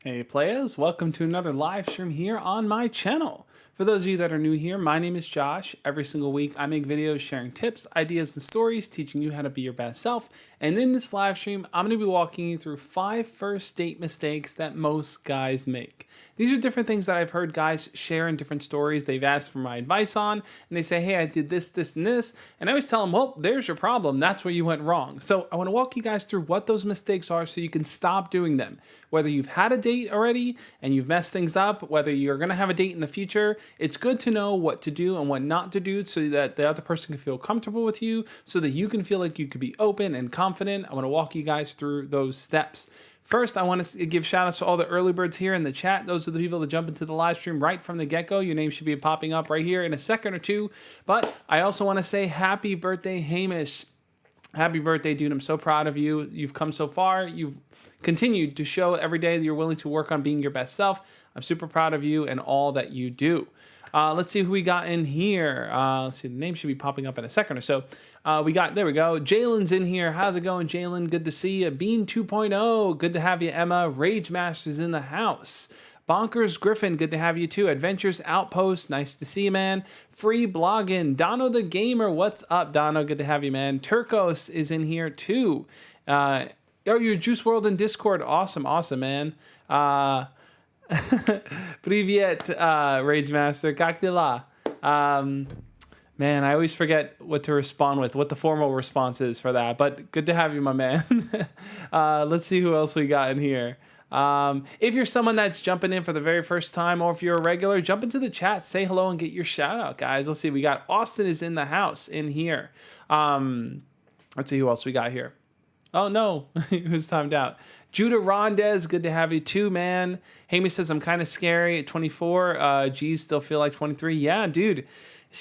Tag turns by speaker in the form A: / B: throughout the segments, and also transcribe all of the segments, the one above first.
A: Hey players, welcome to another live stream here on my channel. For those of you that are new here, my name is Josh. Every single week I make videos sharing tips, ideas, and stories, teaching you how to be your best self. And in this live stream, I'm going to be walking you through 5 first date mistakes that most guys make. These are different things that I've heard guys share in different stories they've asked for my advice on, and they say, hey, I did this, this, and this, and I always tell them, well, there's your problem. That's where you went wrong. So I want to walk you guys through what those mistakes are so you can stop doing them. Whether you've had a date already and you've messed things up, whether you're going to have a date in the future, it's good to know what to do and what not to do so that the other person can feel comfortable with you, so that you can feel like you could be open and confident. I want to walk you guys through those steps. First, I want to give shout outs to all the early birds here in the chat. Those are the people that jump into the live stream right from the get-go. Your name should be popping up right here in a second or two. But I also want to say happy birthday, Hamish. Happy birthday, dude. I'm so proud of you. You've come so far. You've continued to show every day that you're willing to work on being your best self. I'm super proud of you and all that you do. Let's see who we got in here. Let's see, the name should be popping up in a second or so. There we go. Jalen's in here. How's it going, Jalen? Good to see you. Bean 2.0. Good to have you, Emma. Rage Master's in the house. Bonkers Griffin, good to have you too. Adventures Outpost, nice to see you, man. Free Blogging. Dono the Gamer, what's up, Dono? Good to have you, man. Turkos is in here too. Your Juice World in Discord. Awesome, man. Privyet, Rage Master. Как дела? Man, I always forget what to respond with, what the formal response is for that. But good to have you, my man. Let's see who else we got in here. If you're someone that's jumping in for the very first time, or if you're a regular, jump into the chat, say hello, and get your shout out, guys. Let's see. We got Austin is in the house in here. Let's see who else we got here. Oh, no. Who's timed out? Judah Rondez, good to have you too, man. Hamish says, I'm kind of scary at 24. G's still feel like 23. Yeah, dude.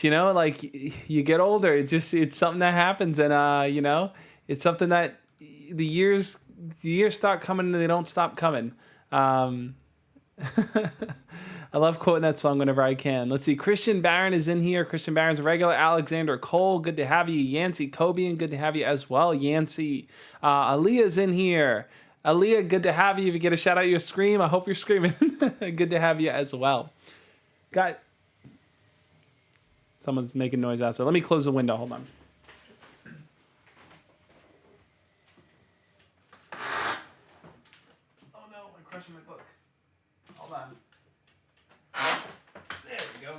A: You know, like, you get older. It's something that happens. And, you know, it's something that the years start coming and they don't stop coming. I love quoting that song whenever I can. Let's see. Christian Barron is in here. Christian Barron's a regular. Alexander Cole, good to have you. Yancey Cobian, good to have you as well. Yancey. Aaliyah's in here. Aaliyah, good to have you. If you get a shout out, you scream. I hope you're screaming. Good to have you as well. Someone's making noise outside. Let me close the window. Hold on. Oh no, I'm crushing my book. Hold on. There we go.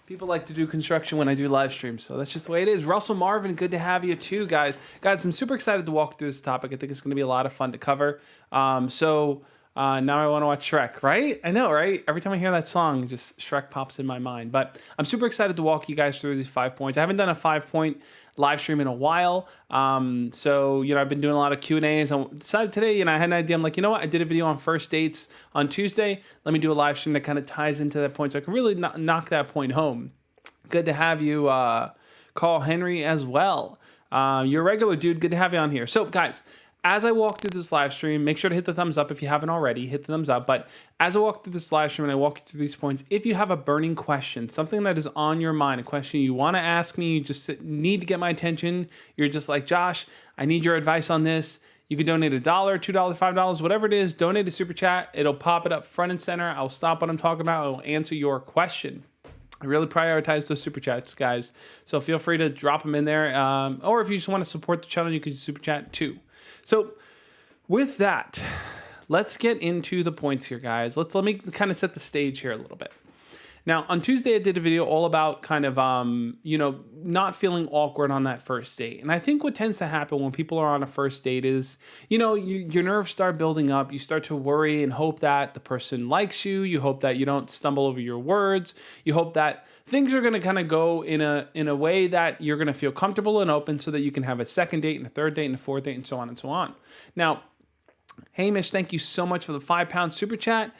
A: People like to do construction when I do live streams, so that's just the way it is. Russell Marvin, good to have you too, guys. Guys, I'm super excited to walk through this topic. I think it's going to be a lot of fun to cover. Now I want to watch Shrek, right? I know, right? Every time I hear that song, just Shrek pops in my mind. But I'm super excited to walk you guys through these 5 points. I haven't done a 5-point live stream in a while. So, you know, I've been doing a lot of Q&As. I decided today, I had an idea. I'm like, you know what? I did a video on first dates on Tuesday. Let me do a live stream that kind of ties into that point so I can really knock that point home. Good to have you, Carl Henry, as well. You're a regular dude. Good to have you on here. So, guys, as I walk through this live stream, make sure to hit the thumbs up if you haven't already. Hit the thumbs up. But as I walk through this live stream and I walk you through these points, if you have a burning question, something that is on your mind, a question you want to ask me, you just need to get my attention, you're just like, Josh, I need your advice on this. You can donate $1, $2, $5, whatever it is. Donate a super chat. It'll pop it up front and center. I'll stop what I'm talking about. I will answer your question. I really prioritize those super chats, guys. So feel free to drop them in there. Or if you just want to support the channel, you can super chat too. So with that, let's get into the points here, guys. Let me kind of set the stage here a little bit. Now, on Tuesday, I did a video all about kind of, not feeling awkward on that first date. And I think what tends to happen when people are on a first date is, your nerves start building up. You start to worry and hope that the person likes you. You hope that you don't stumble over your words. You hope that things are going to kind of go in a way that you're going to feel comfortable and open so that you can have a second date and a third date and a fourth date and so on and so on. Now, Hamish, thank you so much for the £5 super chat.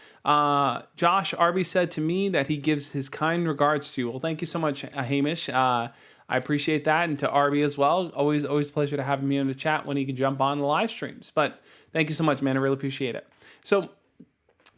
A: Josh Arby said to me that he gives his kind regards to you. Well, thank you so much, Hamish. I appreciate that. And to Arby as well. Always a pleasure to have him in the chat when he can jump on the live streams. But thank you so much, man. I really appreciate it. So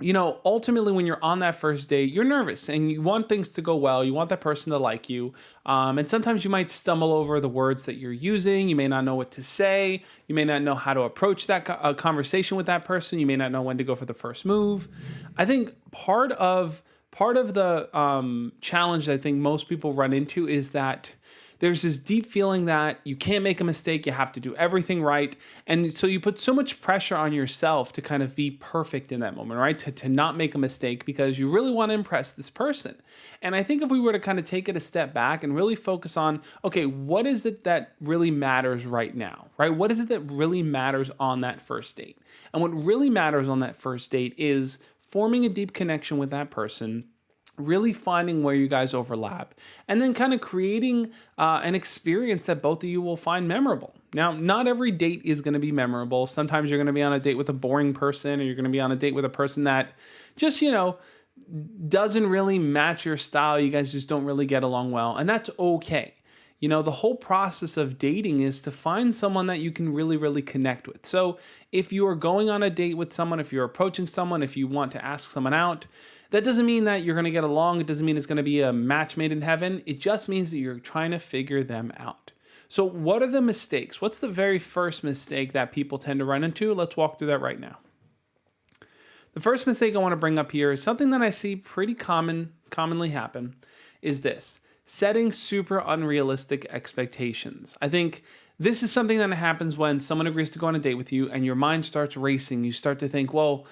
A: ultimately when you're on that first date, you're nervous and you want things to go well. You want that person to like you. And sometimes you might stumble over the words that you're using. You may not know what to say. You may not know how to approach that conversation with that person. You may not know when to go for the first move. I think part of the challenge that I think most people run into is that there's this deep feeling that you can't make a mistake, you have to do everything right. And so you put so much pressure on yourself to kind of be perfect in that moment, right? To not make a mistake because you really want to impress this person. And I think if we were to kind of take it a step back and really focus on, okay, what is it that really matters right now, right? What is it that really matters on that first date? And what really matters on that first date is forming a deep connection with that person, really finding where you guys overlap, and then kind of creating an experience that both of you will find memorable. Now, not every date is going to be memorable. Sometimes you're going to be on a date with a boring person, or you're going to be on a date with a person that just, doesn't really match your style. You guys just don't really get along well, and that's okay. The whole process of dating is to find someone that you can really, really connect with. So if you are going on a date with someone, if you're approaching someone, if you want to ask someone out, that doesn't mean that you're going to get along. It doesn't mean it's going to be a match made in heaven. It just means that you're trying to figure them out. So what are the mistakes? What's the very first mistake that people tend to run into? Let's walk through that right now. The first mistake I want to bring up here is something that I see pretty commonly happen is this: setting super unrealistic expectations. I think this is something that happens when someone agrees to go on a date with you and your mind starts racing. You start to think, well,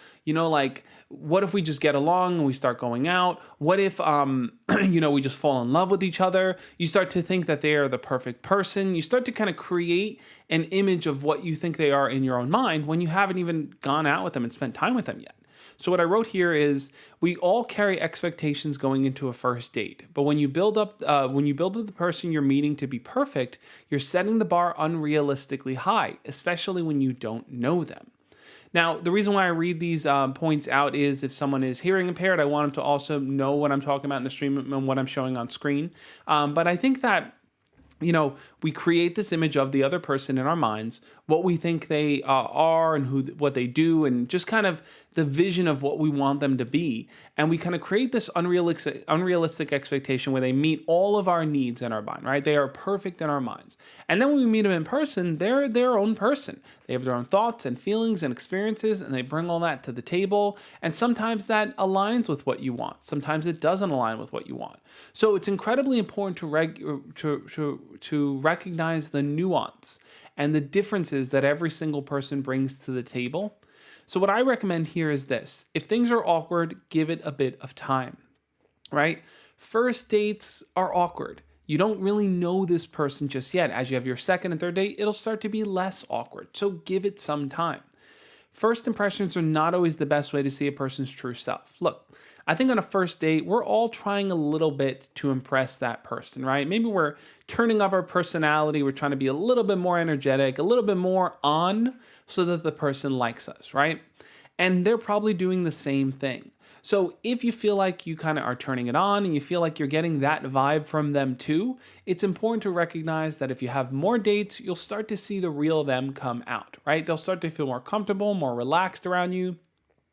A: what if we just get along and we start going out? What if, we just fall in love with each other? You start to think that they are the perfect person. You start to kind of create an image of what you think they are in your own mind when you haven't even gone out with them and spent time with them yet. So what I wrote here is we all carry expectations going into a first date. But when you build up the person you're meeting to be perfect, you're setting the bar unrealistically high, especially when you don't know them. Now, the reason why I read these points out is if someone is hearing impaired, I want them to also know what I'm talking about in the stream and what I'm showing on screen. But I think that we create this image of the other person in our minds, what we think they are and what they do, and just kind of the vision of what we want them to be. And we kind of create this unrealistic expectation where they meet all of our needs in our mind, right? They are perfect in our minds. And then when we meet them in person, they're their own person. They have their own thoughts and feelings and experiences, and they bring all that to the table. And sometimes that aligns with what you want. Sometimes it doesn't align with what you want. So it's incredibly important to recognize the nuance and the differences that every single person brings to the table. So what I recommend here is this: if things are awkward, give it a bit of time, right? First dates are awkward. You don't really know this person just yet. As you have your second and third date, it'll start to be less awkward. So give it some time. First impressions are not always the best way to see a person's true self. Look, I think on a first date, we're all trying a little bit to impress that person, right? Maybe we're turning up our personality. We're trying to be a little bit more energetic, a little bit more on, so that the person likes us, right? And they're probably doing the same thing. So if you feel like you kind of are turning it on and you feel like you're getting that vibe from them too, it's important to recognize that if you have more dates, you'll start to see the real them come out, right? They'll start to feel more comfortable, more relaxed around you.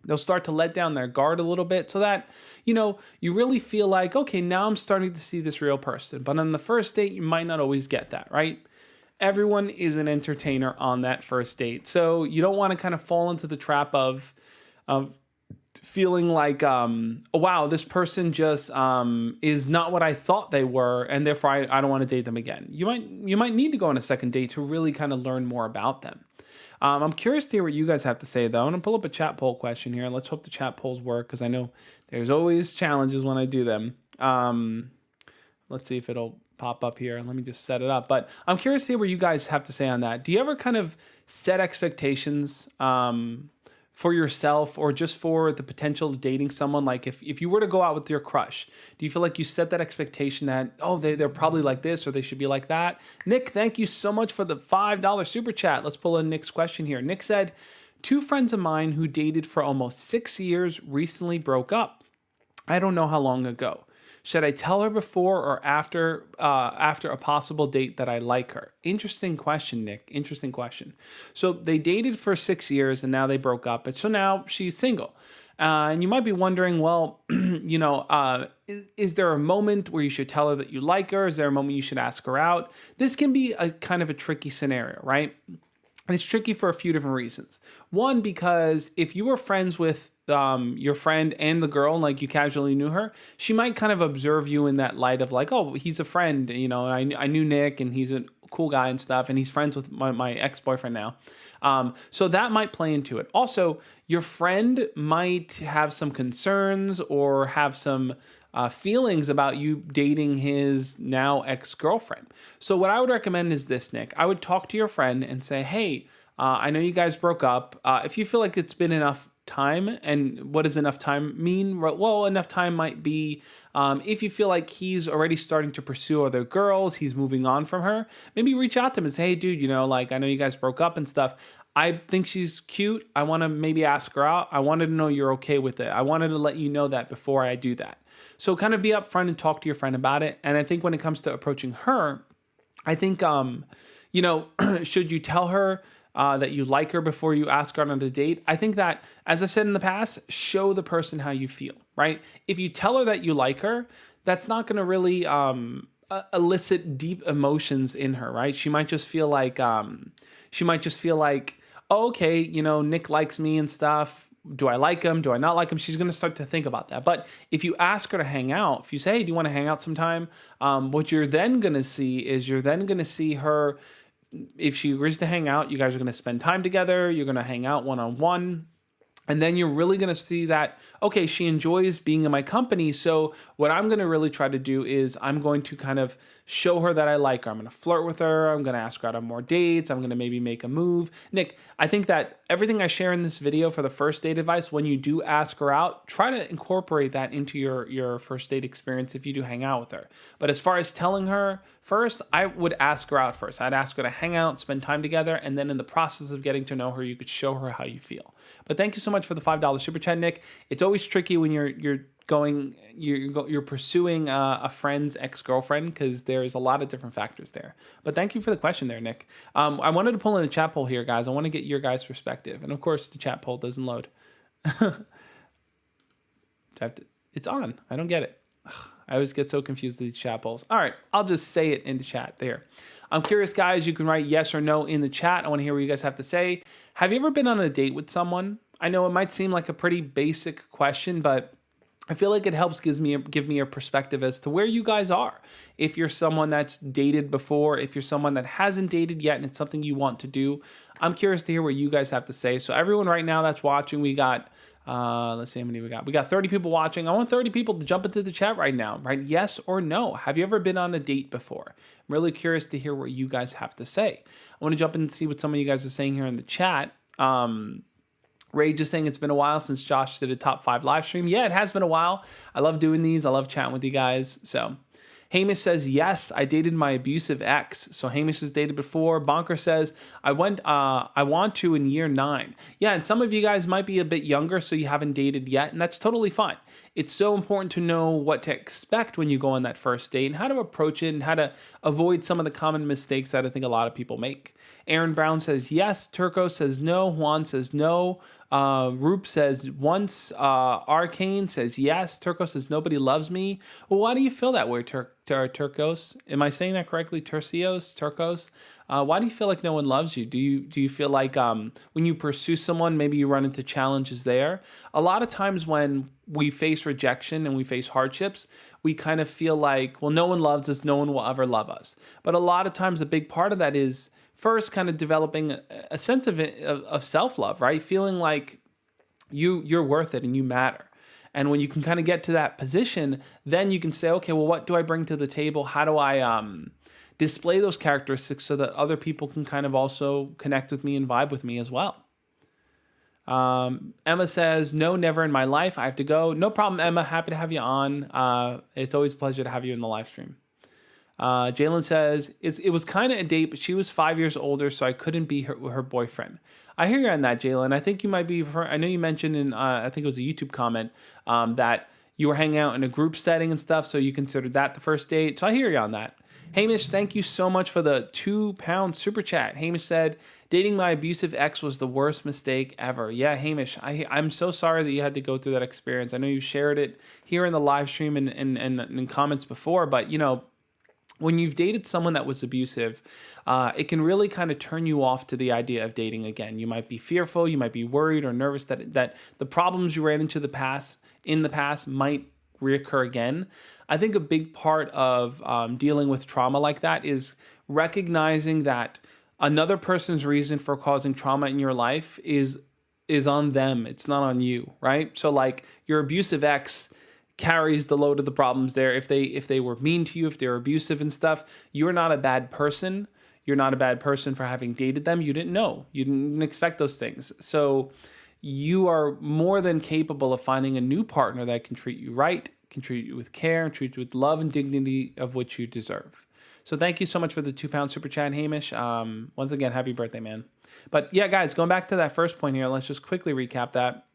A: They'll start to let down their guard a little bit so that, you really feel like, okay, now I'm starting to see this real person. But on the first date, you might not always get that, right? Everyone is an entertainer on that first date. So you don't want to kind of fall into the trap of feeling like, oh, wow, this person just is not what I thought they were, and therefore I don't want to date them again. You might need to go on a second date to really kind of learn more about them. I'm curious to hear what you guys have to say, though. I'm going to pull up a chat poll question here. Let's hope the chat polls work, because I know there's always challenges when I do them. Let's see if it'll pop up here. Let me just set it up. But I'm curious to hear what you guys have to say on that. Do you ever kind of set expectations for yourself or just for the potential of dating someone? Like if you were to go out with your crush, do you feel like you set that expectation that, oh, they're probably like this or they should be like that? Nick, thank you so much for the $5 super chat. Let's pull in Nick's question here. Nick said, 2 friends of mine who dated for almost 6 years recently broke up. I don't know how long ago. Should I tell her before or after a possible date that I like her? Interesting question, Nick. Interesting question. So they dated for 6 years and now they broke up, and so now she's single. And you might be wondering, well, is there a moment where you should tell her that you like her? Is there a moment you should ask her out? This can be a kind of a tricky scenario, right? And it's tricky for a few different reasons. One, because if you were friends with your friend and the girl, and like you casually knew her, she might kind of observe you in that light of like, oh, he's a friend, and I knew Nick and he's a cool guy and stuff, and he's friends with my ex-boyfriend now. So that might play into it. Also, your friend might have some concerns or have some feelings about you dating his now ex-girlfriend. So what I would recommend is this, Nick. I would talk to your friend and say, hey, I know you guys broke up. If you feel like it's been enough time, and what does enough time mean? Well, enough time might be if you feel like he's already starting to pursue other girls, he's moving on from her, maybe reach out to him and say, hey, dude, like I know you guys broke up and stuff. I think she's cute. I want to maybe ask her out. I wanted to know you're okay with it. I wanted to let you know that before I do that. So kind of be upfront and talk to your friend about it. And I think when it comes to approaching her, I think, should you tell her that you like her before you ask her on a date? I think that, as I've said in the past, show the person how you feel, right? If you tell her that you like her, that's not going to really elicit deep emotions in her, right? She might just feel like, oh, okay, Nick likes me and stuff. Do I like him? Do I not like him? She's going to start to think about that. But if you ask her to hang out, if you say, hey, do you want to hang out sometime? What you're then going to see is her, if she agrees to hang out, you guys are going to spend time together. You're going to hang out one-on-one. And then you're really going to see that, okay, she enjoys being in my company. So what I'm going to really try to do is I'm going to kind of show her that I like her. I'm going to flirt with her. I'm going to ask her out on more dates. I'm going to maybe make a move. Nick, I think that everything I share in this video for the first date advice, when you do ask her out, try to incorporate that into your first date experience if you do hang out with her. But as far as telling her first, I would ask her out first. I'd ask her to hang out, spend time together, and then in the process of getting to know her, you could show her how you feel. But thank you so much for the $5 super chat, Nick. It's always tricky when you're pursuing a friend's ex-girlfriend because there's a lot of different factors there. But thank you for the question there, Nick. I wanted to pull in a chat poll here, guys. I want to get your guys' perspective, and of course, the chat poll doesn't load. It's on. I don't get it. I always get so confused with these chat polls. All right, I'll just say it in the chat there. I'm curious, guys. You can write yes or no in the chat. I want to hear what you guys have to say. Have you ever been on a date with someone? I know it might seem like a pretty basic question, but I feel like it helps give me a perspective as to where you guys are. If you're someone that's dated before, if you're someone that hasn't dated yet and it's something you want to do, I'm curious to hear what you guys have to say. So everyone right now that's watching, we got, let's see how many we got. We got 30 people watching. I want 30 people to jump into the chat right now, right? Yes or no. Have you ever been on a date before? I'm really curious to hear what you guys have to say. I want to jump in and see what some of you guys are saying here in the chat. Ray just saying it's been a while since Josh did a top 5 live stream. Yeah, it has been a while. I love doing these. I love chatting with you guys. So Hamish says, yes, I dated my abusive ex. So Hamish has dated before. Bonker says, I want to in year 9. Yeah, and some of you guys might be a bit younger, so you haven't dated yet, and that's totally fine. It's so important to know what to expect when you go on that first date and how to approach it and how to avoid some of the common mistakes that I think a lot of people make. Aaron Brown says yes. Turco says no. Juan says no. Roop says once. Arcane says yes. Turco says nobody loves me. Well, why do you feel that way, Turcos? Am I saying that correctly? Turcos? Why do you feel like no one loves you? Do you feel like when you pursue someone, maybe you run into challenges there? A lot of times when we face rejection and we face hardships, we kind of feel like, well, no one loves us. No one will ever love us. But a lot of times a big part of that is first kind of developing a sense of self-love, right? Feeling like you're worth it and you matter. And when you can kind of get to that position, then you can say, okay, well, what do I bring to the table? How do I display those characteristics so that other people can kind of also connect with me and vibe with me as well? Emma says, no, never in my life. I have to go. No problem, Emma. Happy to have you on. It's always a pleasure to have you in the live stream. Jalen says, it was kind of a date, but she was 5 years older, so I couldn't be her boyfriend. I hear you on that, Jalen. I think you might be, I know you mentioned in, I think it was a YouTube comment, that you were hanging out in a group setting and stuff, so you considered that the first date. So I hear you on that. Hamish, thank you so much for the £2 super chat. Hamish said, dating my abusive ex was the worst mistake ever. Yeah, Hamish, I'm so sorry that you had to go through that experience. I know you shared it here in the live stream and in comments before, but you know, when you've dated someone that was abusive, it can really kind of turn you off to the idea of dating again. You might be fearful, you might be worried or nervous that the problems you ran into in the past might reoccur again. I think a big part of dealing with trauma like that is recognizing that another person's reason for causing trauma in your life is on them. It's not on you, right? So like your abusive ex carries the load of the problems there. If they were mean to you, if they're abusive and stuff, you're not a bad person. You're not a bad person for having dated them. You didn't know. You didn't expect those things. So you are more than capable of finding a new partner that can treat you right, can treat you with care, and treat you with love and dignity of which you deserve. So thank you so much for the £2 super chat, Hamish. Once again, happy birthday, man. But yeah, guys, going back to that first point here, let's just quickly recap that.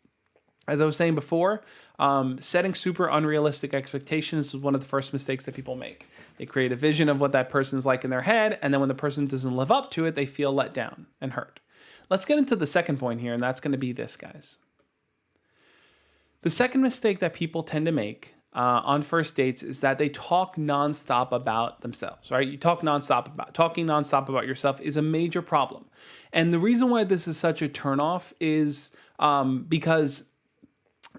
A: As I was saying before, setting super unrealistic expectations is one of the first mistakes that people make. They create a vision of what that person's like in their head, and then when the person doesn't live up to it, they feel let down and hurt. Let's get into the second point here, and that's going to be this, guys. The second mistake that people tend to make on first dates is that they talk nonstop about themselves, right? Talking nonstop about yourself is a major problem. And the reason why this is such a turnoff is because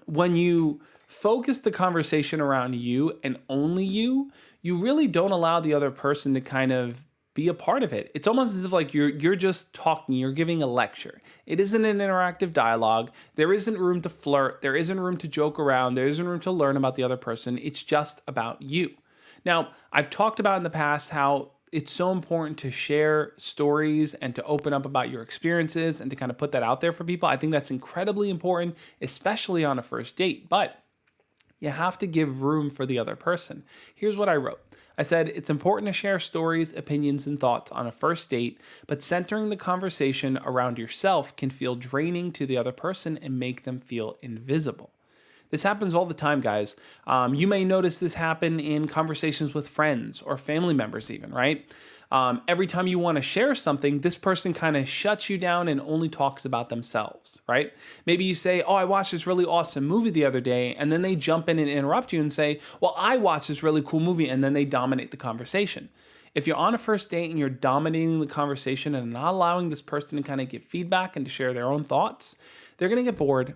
A: when you focus the conversation around you and only you really don't allow the other person to kind of be a part of it. It's almost as if like you're just talking, you're giving a lecture. It isn't an interactive dialogue. There isn't room to flirt. There isn't room to joke around. There isn't room to learn about the other person. It's just about you. Now, I've talked about in the past how it's so important to share stories and to open up about your experiences and to kind of put that out there for people. I think that's incredibly important, especially on a first date. But you have to give room for the other person. Here's what I wrote. I said, it's important to share stories, opinions, and thoughts on a first date, but centering the conversation around yourself can feel draining to the other person and make them feel invisible. This happens all the time, guys. You may notice this happen in conversations with friends or family members even, right? Every time you want to share something, this person kind of shuts you down and only talks about themselves, right? Maybe you say, oh, I watched this really awesome movie the other day, and then they jump in and interrupt you and say, well, I watched this really cool movie, and then they dominate the conversation. If you're on a first date and you're dominating the conversation and not allowing this person to kind of give feedback and to share their own thoughts, they're going to get bored.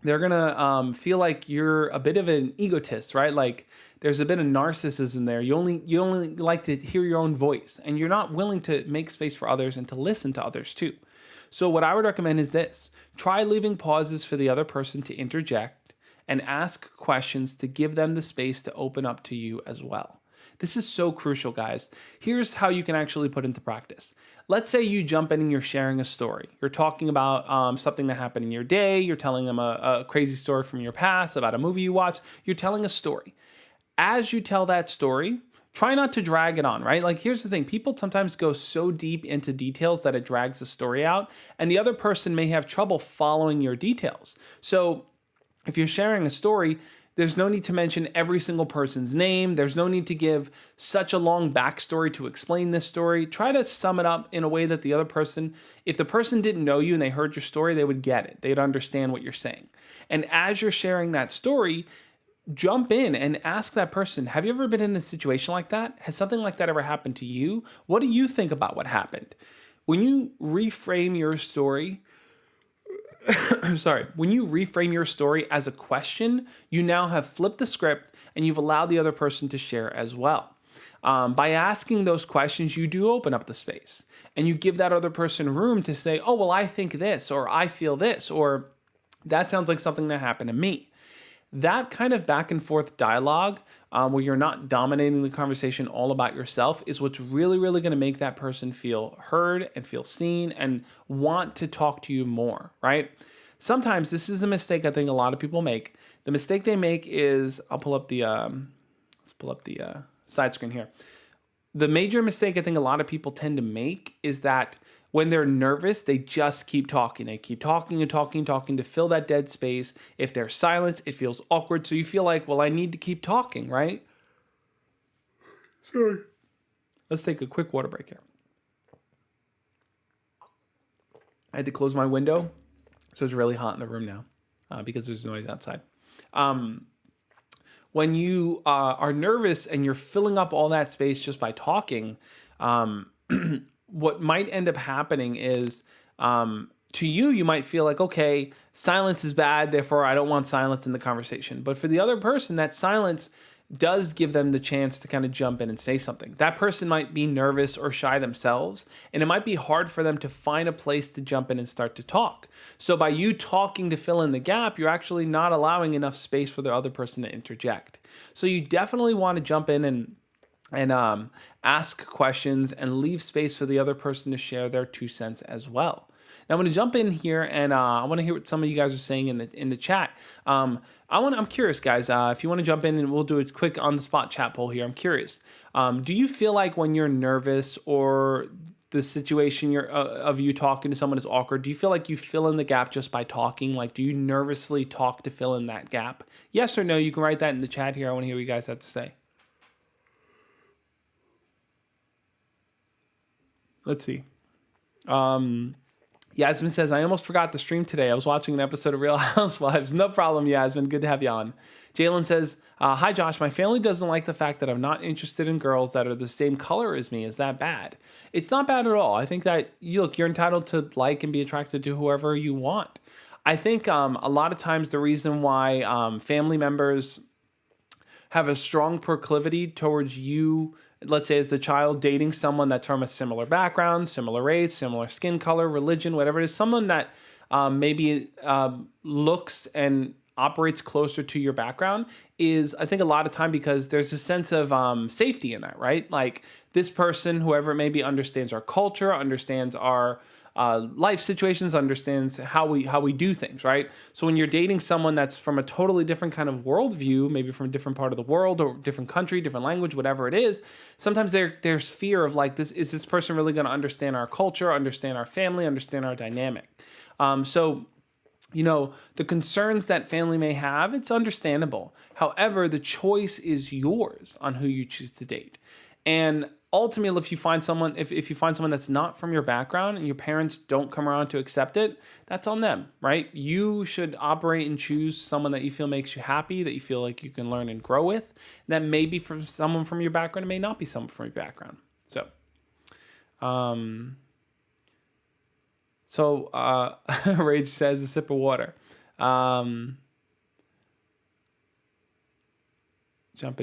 A: They're going to feel like you're a bit of an egotist, right? Like there's a bit of narcissism there. You only like to hear your own voice, and you're not willing to make space for others and to listen to others too. So what I would recommend is this. Try leaving pauses for the other person to interject and ask questions to give them the space to open up to you as well. This is so crucial, guys. Here's how you can actually put into practice. Let's say you jump in and you're sharing a story. You're talking about something that happened in your day. You're telling them a crazy story from your past about a movie you watched. You're telling a story. As you tell that story, try not to drag it on, right? Like, here's the thing. People sometimes go so deep into details that it drags the story out, and the other person may have trouble following your details. So if you're sharing a story, there's no need to mention every single person's name. There's no need to give such a long backstory to explain this story. Try to sum it up in a way that the other person, if the person didn't know you and they heard your story, they would get it. They'd understand what you're saying. And as you're sharing that story, jump in and ask that person, have you ever been in a situation like that? Has something like that ever happened to you? What do you think about what happened? When you reframe your story, when you reframe your story as a question, you now have flipped the script and you've allowed the other person to share as well. By asking those questions, you do open up the space and you give that other person room to say, oh, well, I think this, or I feel this, or that sounds like something that happened to me. That kind of back and forth dialogue where you're not dominating the conversation all about yourself is what's really, really going to make that person feel heard and feel seen and want to talk to you more, right? Sometimes this is the mistake I think a lot of people make. The mistake they make is, I'll pull up the, side screen here. The major mistake I think a lot of people tend to make is that when they're nervous, they just keep talking. They keep talking and talking to fill that dead space. If there's silence, it feels awkward. So you feel like, well, I need to keep talking, right? Sorry. Let's take a quick water break here. I had to close my window, so it's really hot in the room now because there's noise outside. When you are nervous and you're filling up all that space just by talking, what might end up happening is to you, you might feel like, okay, silence is bad, therefore I don't want silence in the conversation. But for the other person, that silence does give them the chance to kind of jump in and say something. That person might be nervous or shy themselves, and it might be hard for them to find a place to jump in and start to talk. So by you talking to fill in the gap, you're actually not allowing enough space for the other person to interject. So you definitely want to jump in and ask questions and leave space for the other person to share their 2 cents as well. Now I'm going to jump in here and I want to hear what some of you guys are saying in the chat. I'm curious, guys. If you want to jump in and we'll do a quick on the spot chat poll here. I'm curious. Do you feel like when you're nervous or the situation of you talking to someone is awkward, do you feel like you fill in the gap just by talking? Like, do you nervously talk to fill in that gap? Yes or no? You can write that in the chat here. I want to hear what you guys have to say. Let's see. Yasmin says, I almost forgot the stream today. I was watching an episode of Real Housewives. No problem, Yasmin. Good to have you on. Jalen says, hi, Josh. My family doesn't like the fact that I'm not interested in girls that are the same color as me. Is that bad? It's not bad at all. I think that, you're entitled to like and be attracted to whoever you want. I think a lot of times the reason why family members have a strong proclivity towards you, let's say as the child, dating someone that's from a similar background, similar race, similar skin color, religion, whatever it is, someone that maybe looks and operates closer to your background is, I think, a lot of time because there's a sense of safety in that, right? Like this person, whoever it may be, understands our culture, understands our life situations, understands how we do things, right? So when you're dating someone that's from a totally different kind of worldview, maybe from a different part of the world or different country, different language, whatever it is, sometimes there's fear of like, is this person really going to understand our culture, understand our family, understand our dynamic? So the concerns that family may have, it's understandable. However, the choice is yours on who you choose to date. And ultimately, if you find someone that's not from your background and your parents don't come around to accept it, that's on them, right? You should operate and choose someone that you feel makes you happy, that you feel like you can learn and grow with. That may be from someone from your background, it may not be someone from your background. So, Rage says a sip of water. Jumping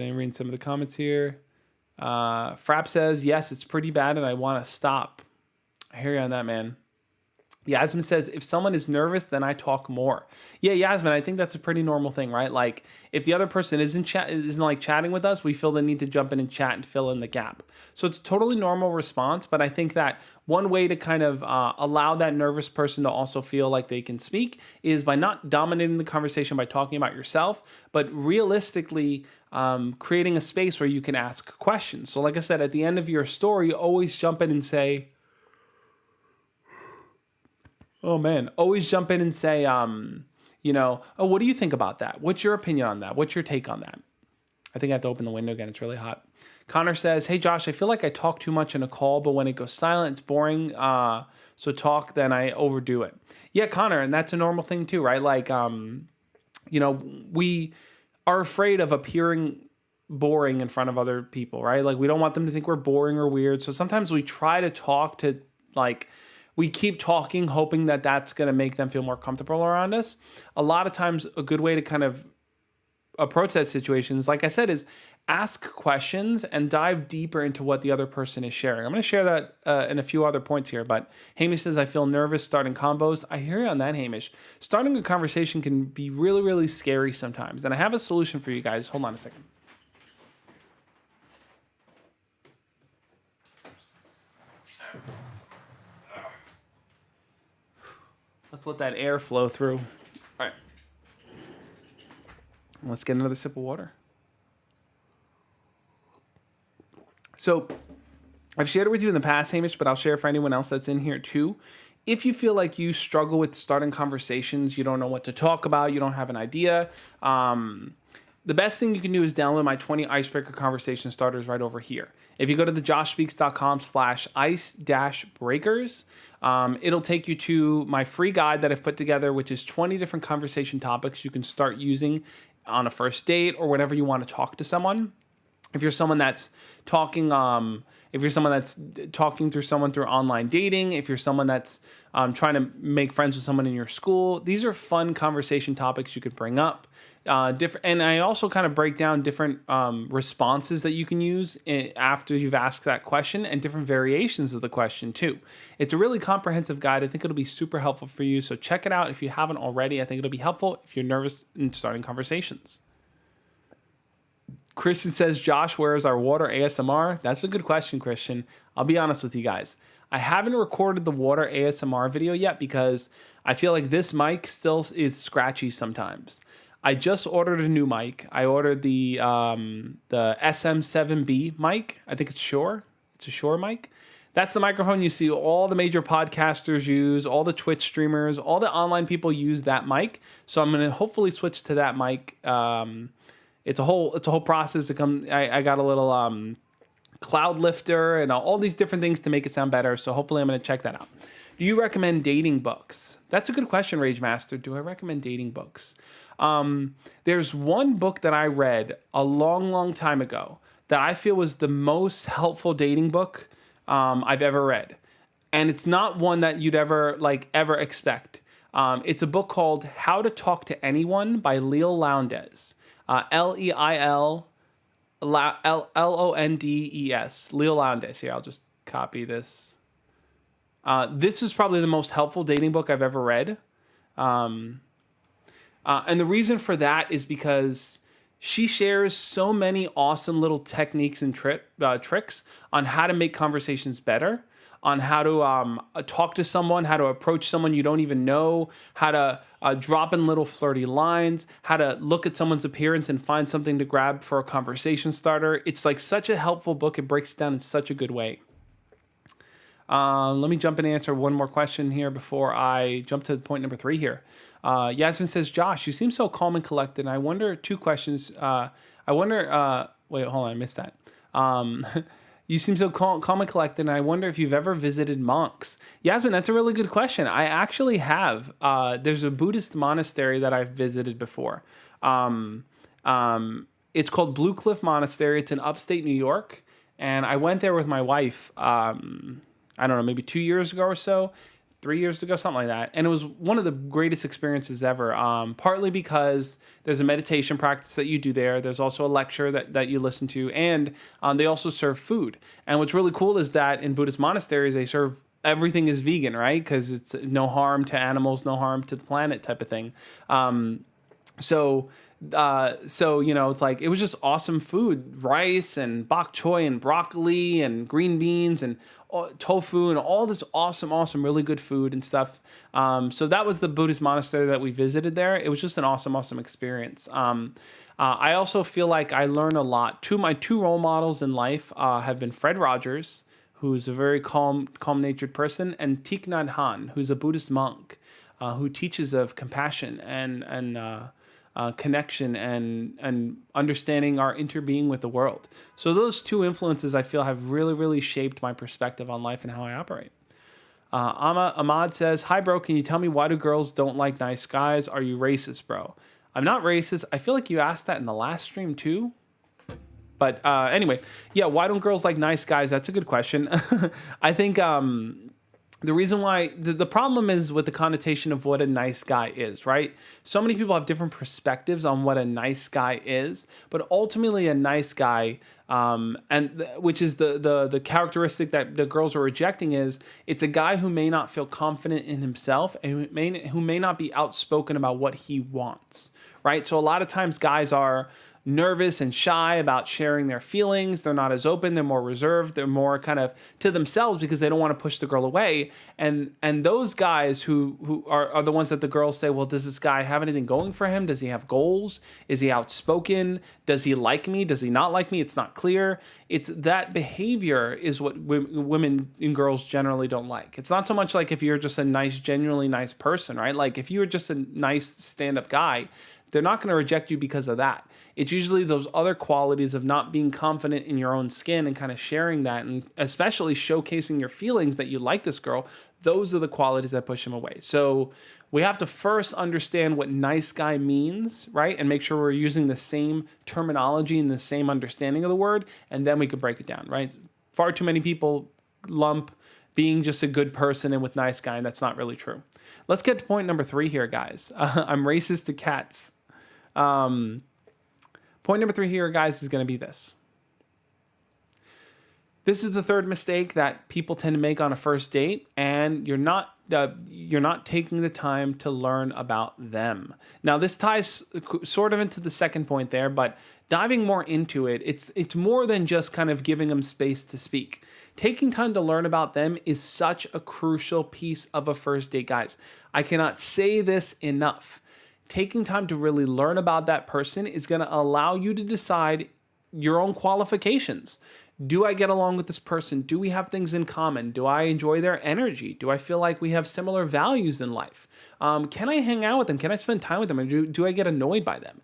A: in and reading some of the comments here. Frapp says, yes, it's pretty bad and I want to stop. I hear you on that, man. Yasmin says, if someone is nervous, then I talk more. Yeah, Yasmin, I think that's a pretty normal thing, right? Like if the other person isn't like chatting with us, we feel the need to jump in and chat and fill in the gap. So it's a totally normal response, but I think that one way to kind of allow that nervous person to also feel like they can speak is by not dominating the conversation by talking about yourself, but realistically creating a space where you can ask questions. So like I said, at the end of your story, always jump in and say, always jump in and say, what do you think about that? What's your opinion on that? What's your take on that? I think I have to open the window again. It's really hot. Connor says, hey, Josh, I feel like I talk too much in a call, but when it goes silent, it's boring. So talk, then I overdo it. Yeah, Connor, and that's a normal thing too, right? Like, we are afraid of appearing boring in front of other people, right? Like we don't want them to think we're boring or weird. So sometimes we try to talk to we keep talking, hoping that that's going to make them feel more comfortable around us. A lot of times, a good way to kind of approach that situation is, like I said, is ask questions and dive deeper into what the other person is sharing. I'm going to share that in a few other points here, but Hamish says, I feel nervous starting combos. I hear you on that, Hamish. Starting a conversation can be really, really scary sometimes. And I have a solution for you guys. Hold on a second. Let's let that air flow through. All right. Let's get another sip of water. So I've shared it with you in the past, Hamish, but I'll share for anyone else that's in here too. If you feel like you struggle with starting conversations, you don't know what to talk about, you don't have an idea, the best thing you can do is download my 20 icebreaker conversation starters right over here. If you go to thejoshspeaks.com/ice-breakers, it'll take you to my free guide that I've put together, which is 20 different conversation topics you can start using on a first date or whenever you want to talk to someone. If you're someone that's talking, through someone through online dating, if you're someone that's trying to make friends with someone in your school, these are fun conversation topics you could bring up. And I also kind of break down different responses that you can use after you've asked that question, and different variations of the question too. It's a really comprehensive guide. I think it'll be super helpful for you. So check it out if you haven't already. I think it'll be helpful if you're nervous in starting conversations. Christian says, Josh, where is our water ASMR? That's a good question, Christian. I'll be honest with you guys. I haven't recorded the water ASMR video yet because I feel like this mic still is scratchy sometimes. I just ordered a new mic. I ordered the SM7B mic. I think it's Shure. It's a Shure mic. That's the microphone you see all the major podcasters use, all the Twitch streamers, all the online people use that mic. So I'm going to hopefully switch to that mic. It's a whole process to come. I got a little cloud lifter and all these different things to make it sound better. So hopefully I'm going to check that out. Do you recommend dating books? That's a good question, Rage Master. Do I recommend dating books? There's one book that I read a long time ago that I feel was the most helpful dating book I've ever read. And it's not one that you'd ever expect. It's a book called How to Talk to Anyone by Leil Lowndes. Leil Londes. Leil Lowndes. Here, I'll just copy this. This is probably the most helpful dating book I've ever read. And the reason for that is because she shares so many awesome little techniques and tricks on how to make conversations better, on how to talk to someone, how to approach someone you don't even know, how to drop in little flirty lines, how to look at someone's appearance and find something to grab for a conversation starter. It's like such a helpful book. It breaks it down in such a good way. Let me jump in and answer one more question here before I jump to point number 3 here. Yasmin says, Josh, you seem so calm and collected. And I wonder, 2 questions. Wait, hold on, I missed that. You seem so calm and collected, and I wonder if you've ever visited monks. Yasmin, that's a really good question. I actually have. There's a Buddhist monastery that I've visited before. It's called Blue Cliff Monastery. It's in upstate New York, and I went there with my wife, I don't know, maybe 2 years ago or so. 3 years ago, something like that. And it was one of the greatest experiences ever, partly because there's a meditation practice that you do there. There's also a lecture that you listen to, and they also serve food. And what's really cool is that in Buddhist monasteries, they serve everything is vegan, right? Because it's no harm to animals, no harm to the planet type of thing. So it's like, it was just awesome food, rice and bok choy and broccoli and green beans and tofu and all this awesome, really good food and stuff. So that was the Buddhist monastery that we visited there. It was just an awesome experience. I also feel like I learned a lot. My two role models in life have been Fred Rogers, who's a very calm-natured person, and Thich Nhat Hanh, who's a Buddhist monk who teaches of compassion and connection and understanding our interbeing with the world. So those 2 influences I feel have really shaped my perspective on life and how I operate. Ahmad says, hi bro, can you tell me why do girls don't like nice guys? Are you racist, bro? I'm not racist. I feel like you asked that in the last stream too. But anyway, yeah, why don't girls like nice guys? That's a good question. I think the reason why, the problem is with the connotation of what a nice guy is, right? So many people have different perspectives on what a nice guy is, but ultimately a nice guy, which is the characteristic that the girls are rejecting, is it's a guy who may not feel confident in himself and who may not be outspoken about what he wants, right? So a lot of times guys are nervous and shy about sharing their feelings. They're not as open. They're more reserved. They're more kind of to themselves because they don't want to push the girl away. And those guys who are the ones that the girls say, well, does this guy have anything going for him? Does he have goals? Is he outspoken? Does he like me? Does he not like me? It's not clear. It's that behavior is what women and girls generally don't like. It's not so much like if you're just a nice, genuinely nice person, right? Like if you were just a nice stand-up guy, they're not going to reject you because of that. It's usually those other qualities of not being confident in your own skin and kind of sharing that, and especially showcasing your feelings that you like this girl. Those are the qualities that push them away. So we have to first understand what nice guy means, right? And make sure we're using the same terminology and the same understanding of the word, and then we can break it down, right? Far too many people lump being just a good person and with nice guy, and that's not really true. Let's get to point number 3 here, guys. I'm racist to cats. Point number 3 here, guys, is going to be this. This is the third mistake that people tend to make on a first date, and you're not taking the time to learn about them. Now, this ties sort of into the second point there, but diving more into it, it's more than just kind of giving them space to speak. Taking time to learn about them is such a crucial piece of a first date, guys. I cannot say this enough. Taking time to really learn about that person is going to allow you to decide your own qualifications. Do I get along with this person? Do we have things in common? Do I enjoy their energy? Do I feel like we have similar values in life? Can I hang out with them? Can I spend time with them? Or do I get annoyed by them?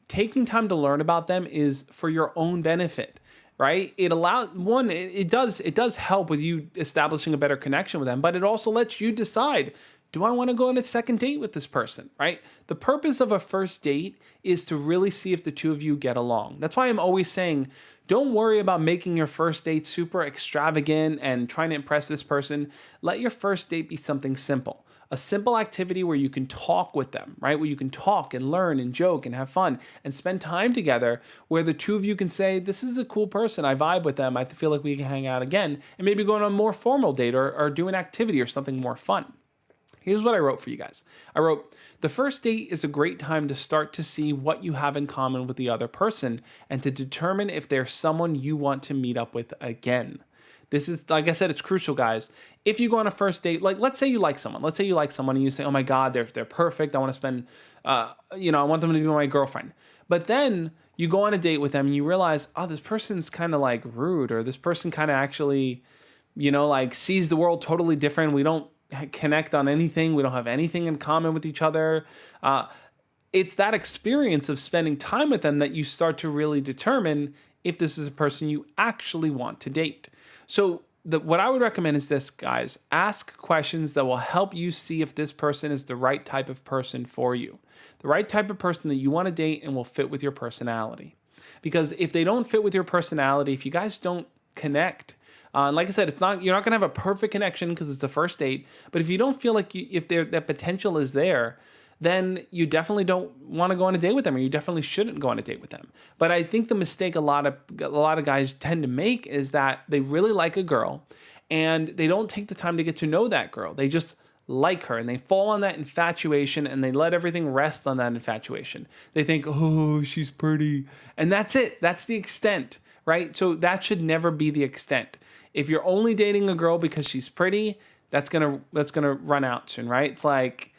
A: Taking time to learn about them is for your own benefit, right? It allows it does help with you establishing a better connection with them, but it also lets you decide, do I want to go on a second date with this person, right? The purpose of a first date is to really see if the two of you get along. That's why I'm always saying, don't worry about making your first date super extravagant and trying to impress this person. Let your first date be something simple. A simple activity where you can talk with them, right? Where you can talk and learn and joke and have fun and spend time together, where the two of you can say, this is a cool person, I vibe with them, I feel like we can hang out again, and maybe go on a more formal date or do an activity or something more fun. Here's what I wrote for you guys. I wrote, the first date is a great time to start to see what you have in common with the other person and to determine if there's someone you want to meet up with again. This is, like I said, it's crucial, guys. If you go on a first date, like let's say you like someone. Let's say you like someone and you say, oh my God, they're perfect. I want to spend, I want them to be my girlfriend. But then you go on a date with them and you realize, oh, this person's kind of like rude, or this person kind of actually, like sees the world totally different. We don't connect on anything. We don't have anything in common with each other. It's that experience of spending time with them that you start to really determine if this is a person you actually want to date. So what I would recommend is this, guys. Ask questions that will help you see if this person is the right type of person for you. The right type of person that you want to date and will fit with your personality. Because if they don't fit with your personality, if you guys don't connect, like I said, you're not going to have a perfect connection because it's the first date. But if you don't feel like that potential is there, then you definitely don't want to go on a date with them, or you definitely shouldn't go on a date with them. But I think the mistake a lot of guys tend to make is that they really like a girl and they don't take the time to get to know that girl. They just like her and they fall on that infatuation and they let everything rest on that infatuation. They think, oh, she's pretty. And that's it. That's the extent, right? So that should never be the extent. If you're only dating a girl because she's pretty, that's gonna run out soon, right? It's like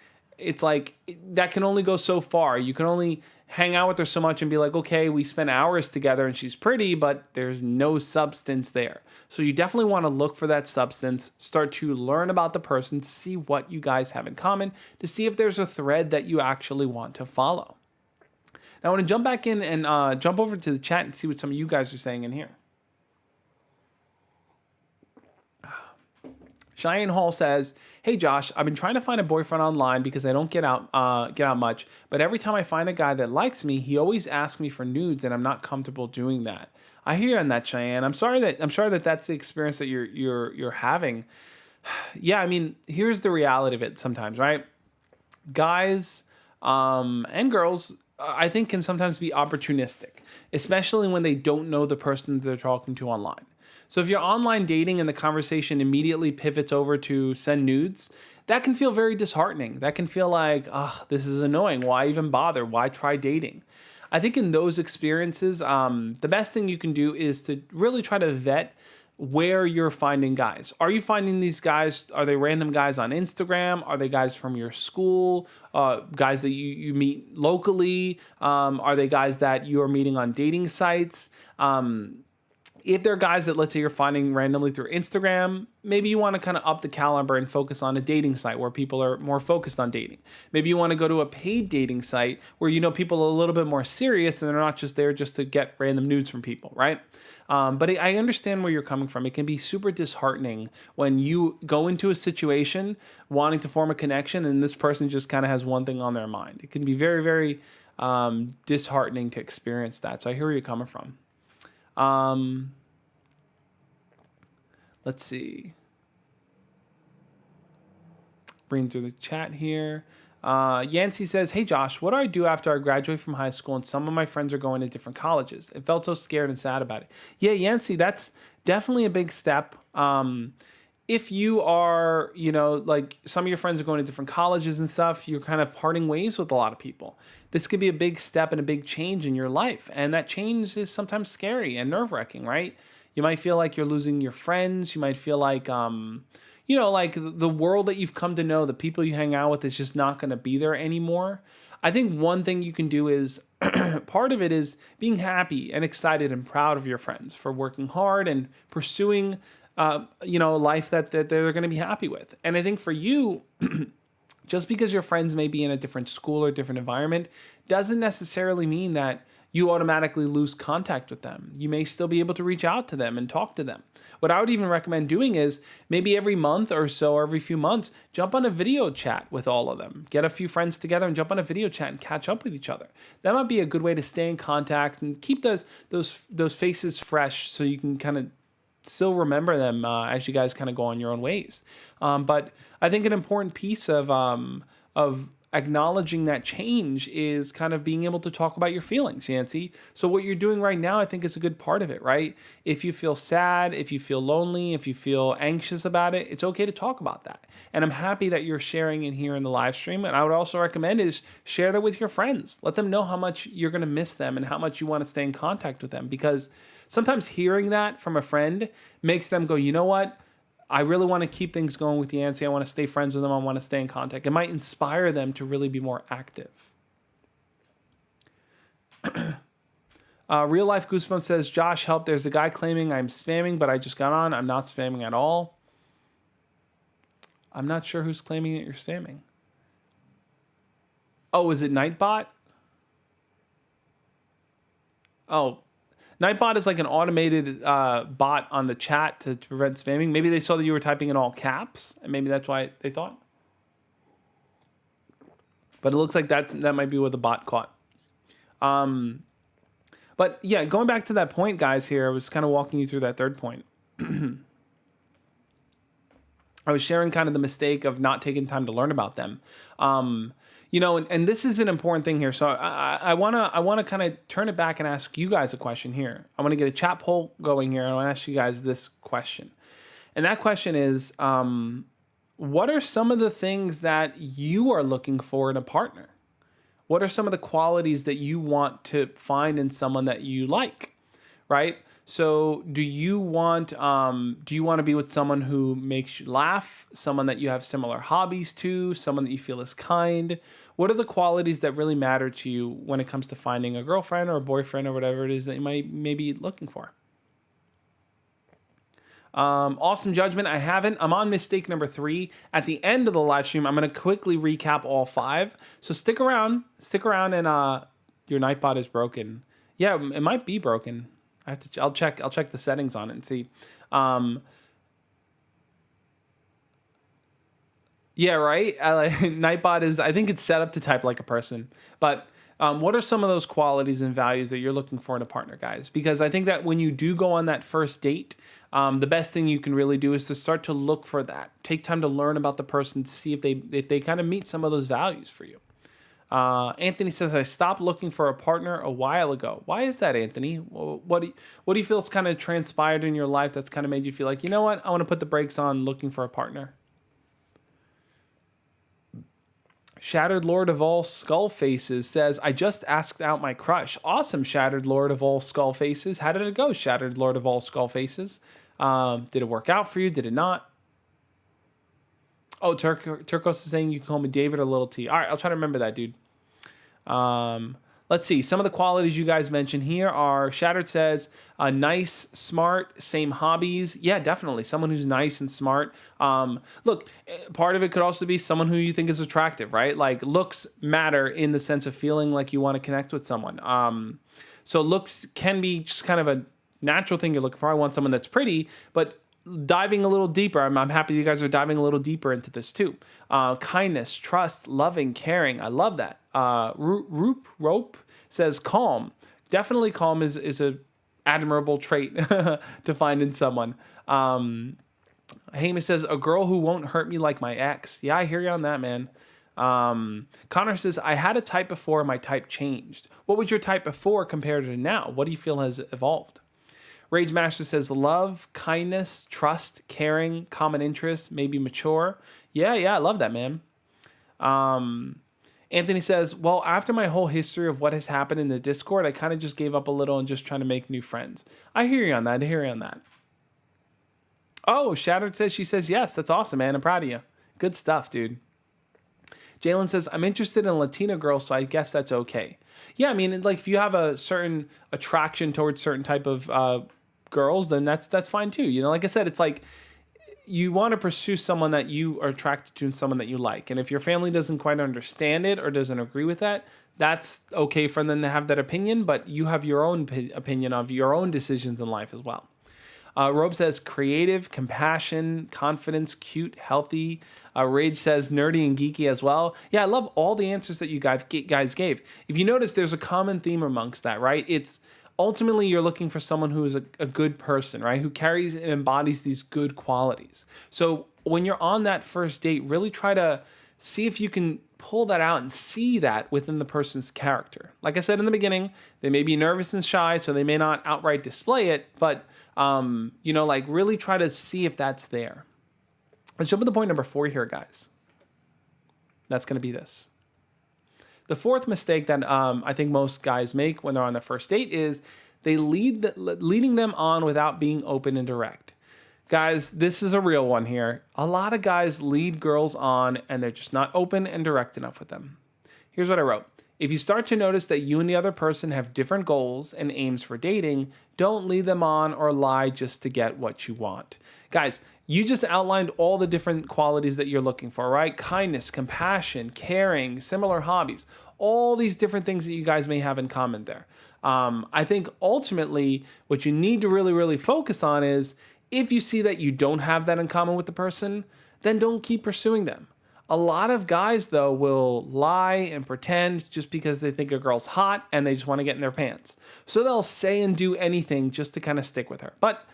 A: that can only go so far. You can only hang out with her so much and be like, okay, we spent hours together and she's pretty, but there's no substance there. So you definitely want to look for that substance, start to learn about the person, to see what you guys have in common, to see if there's a thread that you actually want to follow. Now I want to jump back in and jump over to the chat and see what some of you guys are saying in here. Cheyenne Hall says, hey Josh, I've been trying to find a boyfriend online because I don't get out much, but every time I find a guy that likes me, he always asks me for nudes and I'm not comfortable doing that. I hear you on that, Cheyenne. I'm sorry that that's the experience that you're having. Yeah, I mean, here's the reality of it sometimes, right? Guys and girls, I think, can sometimes be opportunistic, especially when they don't know the person that they're talking to online. So if you're online dating and the conversation immediately pivots over to send nudes, that can feel very disheartening. That can feel like, this is annoying. Why even bother? Why try dating? I think in those experiences, the best thing you can do is to really try to vet where you're finding guys. Are you finding these guys? Are they random guys on Instagram? Are they guys from your school? Guys that you meet locally? Are they guys that you are meeting on dating sites? If there are guys that, let's say, you're finding randomly through Instagram, maybe you want to kind of up the caliber and focus on a dating site where people are more focused on dating. Maybe you want to go to a paid dating site where you know people are a little bit more serious and they're not just there just to get random nudes from people, right? But I understand where you're coming from. It can be super disheartening when you go into a situation wanting to form a connection and this person just kind of has one thing on their mind. It can be very, very disheartening to experience that. So I hear where you're coming from. Let's see. Bring through the chat here. Yancey says, "Hey Josh, what do I do after I graduate from high school and some of my friends are going to different colleges? I felt so scared and sad about it." Yeah, Yancey, that's definitely a big step. If you are, like some of your friends are going to different colleges and stuff, you're kind of parting ways with a lot of people. This could be a big step and a big change in your life. And that change is sometimes scary and nerve-wracking, right? You might feel like you're losing your friends. You might feel like, like the world that you've come to know, the people you hang out with is just not going to be there anymore. I think one thing you can do is, part of it is being happy and excited and proud of your friends for working hard and pursuing life that they're going to be happy with. And I think for you, just because your friends may be in a different school or different environment doesn't necessarily mean that you automatically lose contact with them. You may still be able to reach out to them and talk to them. What I would even recommend doing is maybe every month or so, or every few months, jump on a video chat with all of them. Get a few friends together and jump on a video chat and catch up with each other. That might be a good way to stay in contact and keep those faces fresh so you can kind of still remember them as you guys kind of go on your own ways. But I think an important piece of acknowledging that change is kind of being able to talk about your feelings, Yancey. So what you're doing right now, I think, is a good part of it, right? If you feel sad, if you feel lonely, if you feel anxious about it, it's okay to talk about that. And I'm happy that you're sharing in here in the live stream. And I would also recommend is share that with your friends. Let them know how much you're going to miss them and how much you want to stay in contact with them. Because sometimes hearing that from a friend makes them go, you know what? I really want to keep things going with Yancey. I want to stay friends with them. I want to stay in contact. It might inspire them to really be more active. Real Life Goosebumps says, "Josh, help. There's a guy claiming I'm spamming, but I just got on. I'm not spamming at all." I'm not sure who's claiming that you're spamming. Oh, is it Nightbot? Oh, Nightbot is like an automated bot on the chat to prevent spamming. Maybe they saw that you were typing in all caps, and maybe that's why they thought. But it looks like that might be what the bot caught. But yeah, going back to that point, guys, here, I was kind of walking you through that third point. I was sharing kind of the mistake of not taking time to learn about them. And this is an important thing here. So I wanna kind of turn it back and ask you guys a question here. I want to get a chat poll going here. And I want to ask you guys this question. And that question is, what are some of the things that you are looking for in a partner? What are some of the qualities that you want to find in someone that you like, right? So do you want to be with someone who makes you laugh, someone that you have similar hobbies to, someone that you feel is kind? What are the qualities that really matter to you when it comes to finding a girlfriend or a boyfriend or whatever it is that you might be looking for? Awesome Judgment, I haven't. I'm on mistake number 3. At the end of the live stream, I'm going to quickly recap all 5. So stick around and your Nightbot is broken. Yeah, it might be broken. I'll check the settings on it and see. Yeah, right. Nightbot is, I think it's set up to type like a person. But what are some of those qualities and values that you're looking for in a partner, guys? Because I think that when you do go on that first date, the best thing you can really do is to start to look for that. Take time to learn about the person to see if they kind of meet some of those values for you. Anthony says, "I stopped looking for a partner a while ago." Why is that, Anthony? What do you feel has kind of transpired in your life that's kind of made you feel like, you know what, I want to put the brakes on looking for a partner? Shattered Lord of all Skull Faces says, "I just asked out my crush." Awesome, Shattered Lord of all Skull Faces. How did it go, Shattered Lord of all Skull Faces? Did it work out for you? Did it not? Oh, Turcos is saying you can call me David or Little T. All right, I'll try to remember that, dude. Let's see. Some of the qualities you guys mentioned here are Shattered says, nice, smart, same hobbies. Yeah, definitely. Someone who's nice and smart. Look, part of it could also be someone who you think is attractive, right? Like looks matter in the sense of feeling like you want to connect with someone. So looks can be just kind of a natural thing you're looking for. I want someone that's pretty, but diving a little deeper, I'm happy you guys are diving a little deeper into this too. Kindness, trust, loving, caring. I love that. Rope says calm. Definitely calm is a admirable trait to find in someone. Hamish says, a girl who won't hurt me like my ex. Yeah, I hear you on that, man. Connor says, I had a type before, my type changed. What was your type before compared to now? What do you feel has evolved? Rage Master says, love, kindness, trust, caring, common interests, maybe mature. Yeah, I love that, man. Anthony says, well, after my whole history of what has happened in the Discord, I kind of just gave up a little and just trying to make new friends. I hear you on that. Oh, Shattered says, she says, yes, that's awesome, man. I'm proud of you. Good stuff, dude. Jalen says, I'm interested in a Latina girl, so I guess that's okay. Yeah, I mean, like if you have a certain attraction towards certain type of girls, then that's fine too. You know, like I said, it's like you want to pursue someone that you are attracted to and someone that you like. And if your family doesn't quite understand it or doesn't agree with that, that's okay for them to have that opinion, but you have your own opinion of your own decisions in life as well. Robe says creative, compassion, confidence, cute, healthy. Rage says nerdy and geeky as well. Yeah, I love all the answers that you guys gave. If you notice, there's a common theme amongst that, right? It's ultimately you're looking for someone who is a good person, right? Who carries and embodies these good qualities. So when you're on that first date, really try to see if you can pull that out and see that within the person's character. Like I said in the beginning, they may be nervous and shy, so they may not outright display it, but like really try to see if that's there. Let's jump to point number 4 here, guys. That's going to be this. The fourth mistake that I think most guys make when they're on their first date is they leading them on without being open and direct. Guys, this is a real one here. A lot of guys lead girls on and they're just not open and direct enough with them. Here's what I wrote. If you start to notice that you and the other person have different goals and aims for dating, don't lead them on or lie just to get what you want. Guys, you just outlined all the different qualities that you're looking for, right? Kindness, compassion, caring, similar hobbies, all these different things that you guys may have in common there. I think ultimately what you need to really, really focus on is if you see that you don't have that in common with the person, then don't keep pursuing them. A lot of guys, though, will lie and pretend just because they think a girl's hot and they just want to get in their pants. So they'll say and do anything just to kind of stick with her. But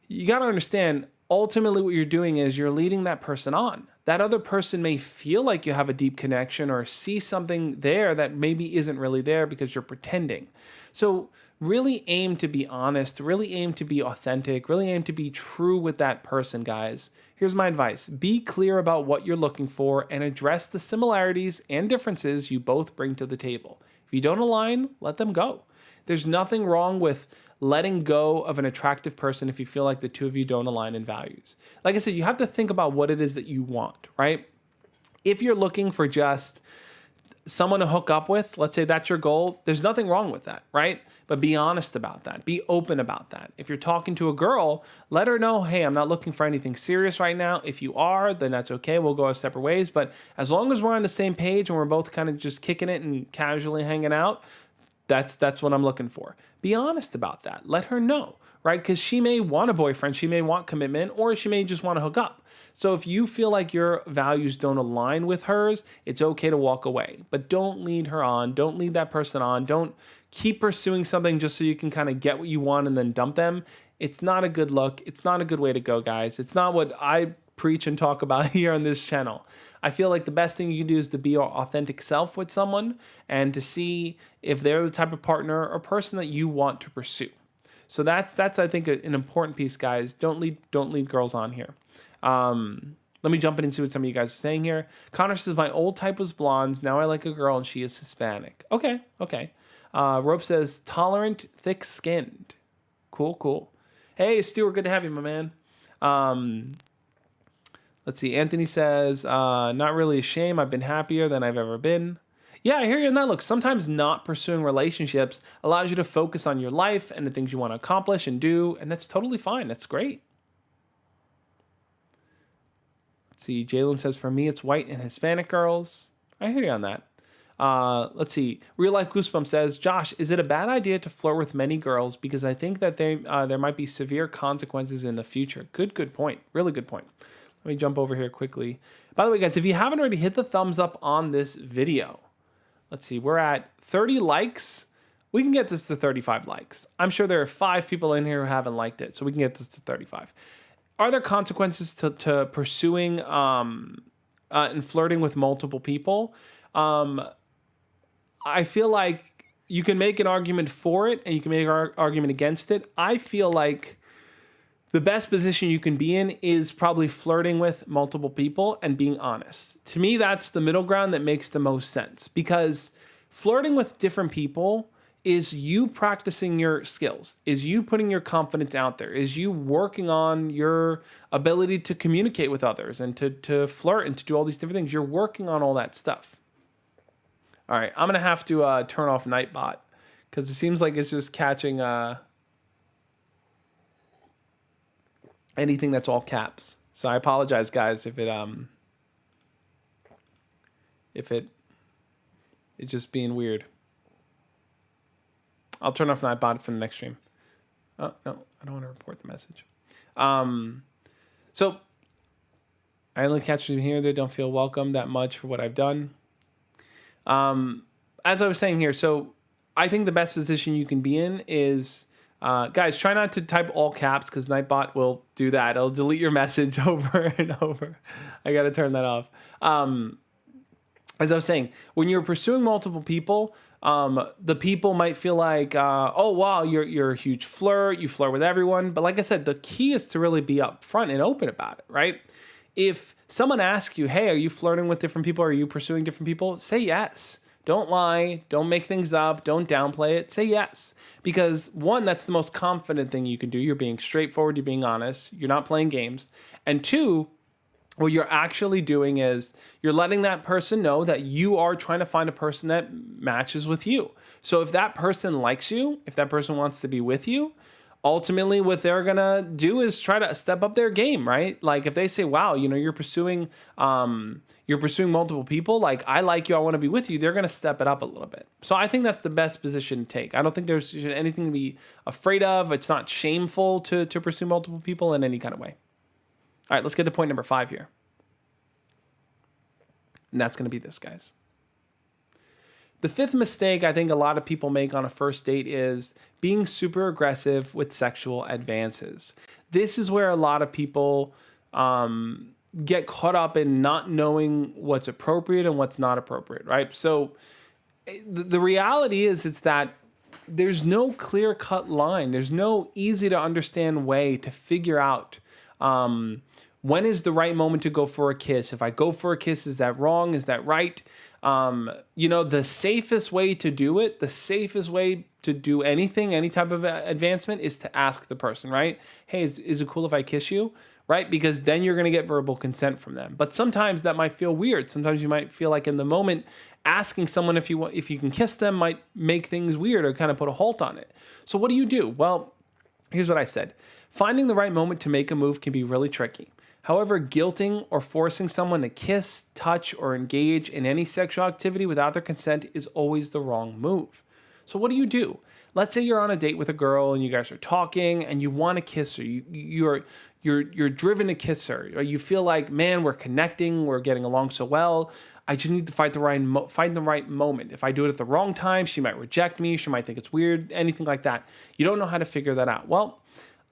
A: you got to understand, ultimately what you're doing is you're leading that person on. That other person may feel like you have a deep connection or see something there that maybe isn't really there because you're pretending. So really aim to be honest, really aim to be authentic, really aim to be true with that person, guys. Here's my advice. Be clear about what you're looking for and address the similarities and differences you both bring to the table. If you don't align, let them go. There's nothing wrong with letting go of an attractive person if you feel like the two of you don't align in values. Like I said, you have to think about what it is that you want, right? If you're looking for just someone to hook up with, let's say that's your goal, there's nothing wrong with that, right? But be honest about that. Be open about that. If you're talking to a girl, let her know, hey, I'm not looking for anything serious right now. If you are, then that's okay. We'll go our separate ways. But as long as we're on the same page and we're both kind of just kicking it and casually hanging out, that's what I'm looking for. Be honest about that. Let her know, right? Because she may want a boyfriend, she may want commitment, or she may just want to hook up. So if you feel like your values don't align with hers, it's okay to walk away. But don't lead her on. Don't lead that person on. Don't keep pursuing something just so you can kind of get what you want and then dump them. It's not a good look. It's not a good way to go, guys. It's not what I preach and talk about here on this channel. I feel like the best thing you can do is to be your authentic self with someone and to see if they're the type of partner or person that you want to pursue. So that's I think an important piece, guys. Don't lead girls on here. Let me jump in and see what some of you guys are saying here. Connor says, my old type was blondes. Now I like a girl and she is Hispanic. Okay. Rope says, tolerant, thick-skinned. Cool. Hey, Stuart, good to have you, my man. Let's see. Anthony says, not really a shame. I've been happier than I've ever been. Yeah, I hear you on that. Look, sometimes not pursuing relationships allows you to focus on your life and the things you want to accomplish and do, and that's totally fine. That's great. Let's see. Jalen says, for me, it's white and Hispanic girls. I hear you on that. Let's see. Real Life Goosebump says, Josh, is it a bad idea to flirt with many girls? Because I think that there might be severe consequences in the future. Good point. Really good point. Let me jump over here quickly. By the way, guys, if you haven't already, hit the thumbs up on this video. Let's see. We're at 30 likes. We can get this to 35 likes. I'm sure there are 5 people in here who haven't liked it, so we can get this to 35. Are there consequences to pursuing and flirting with multiple people? I feel like you can make an argument for it and you can make an argument against it. I feel like the best position you can be in is probably flirting with multiple people and being honest. To me, that's the middle ground that makes the most sense, because flirting with different people is you practicing your skills, is you putting your confidence out there, is you working on your ability to communicate with others and to flirt and to do all these different things. You're working on all that stuff. All right, I'm going to have to turn off Nightbot because it seems like it's just catching anything that's all caps. So I apologize, guys, if it's just being weird. I'll turn off Nightbot for the next stream. Oh, no, I don't want to report the message. So I only catch you here. They don't feel welcome that much for what I've done. As I was saying here, so I think the best position you can be in is, guys, try not to type all caps because Nightbot will do that. It'll delete your message over and over. I got to turn that off. As I was saying, when you're pursuing multiple people, the people might feel like, oh, wow, you're a huge flirt. You flirt with everyone. But like I said, the key is to really be upfront and open about it, right? If someone asks you, hey, are you flirting with different people? Are you pursuing different people? Say yes. Don't lie. Don't make things up. Don't downplay it. Say yes. Because one, that's the most confident thing you can do. You're being straightforward. You're being honest. You're not playing games. And two, what you're actually doing is you're letting that person know that you are trying to find a person that matches with you. So if that person likes you, if that person wants to be with you, ultimately what they're going to do is try to step up their game, right? Like if they say, wow, you're pursuing multiple people, like I like you, I want to be with you, they're going to step it up a little bit. So I think that's the best position to take. I don't think there's anything to be afraid of. It's not shameful to pursue multiple people in any kind of way. All right, let's get to point number 5 here. And that's going to be this, guys. The 5th mistake I think a lot of people make on a first date is being super aggressive with sexual advances. This is where a lot of people get caught up in not knowing what's appropriate and what's not appropriate, right? So the reality is it's that there's no clear-cut line. There's no easy-to-understand way to figure out when is the right moment to go for a kiss. If I go for a kiss, is that wrong? Is that right? The safest way to do it, the safest way to do anything, any type of advancement is to ask the person, right? Hey, is it cool if I kiss you? Right? Because then you're going to get verbal consent from them. But sometimes that might feel weird. Sometimes you might feel like in the moment, asking someone if you can kiss them might make things weird or kind of put a halt on it. So what do? Well, here's what I said. Finding the right moment to make a move can be really tricky. However, guilting or forcing someone to kiss, touch, or engage in any sexual activity without their consent is always the wrong move. So what do? Let's say you're on a date with a girl and you guys are talking and you want to kiss her. You're driven to kiss her. Or you feel like, man, we're connecting, we're getting along so well. I just need to find the right moment. If I do it at the wrong time, she might reject me. She might think it's weird, anything like that. You don't know how to figure that out. Well,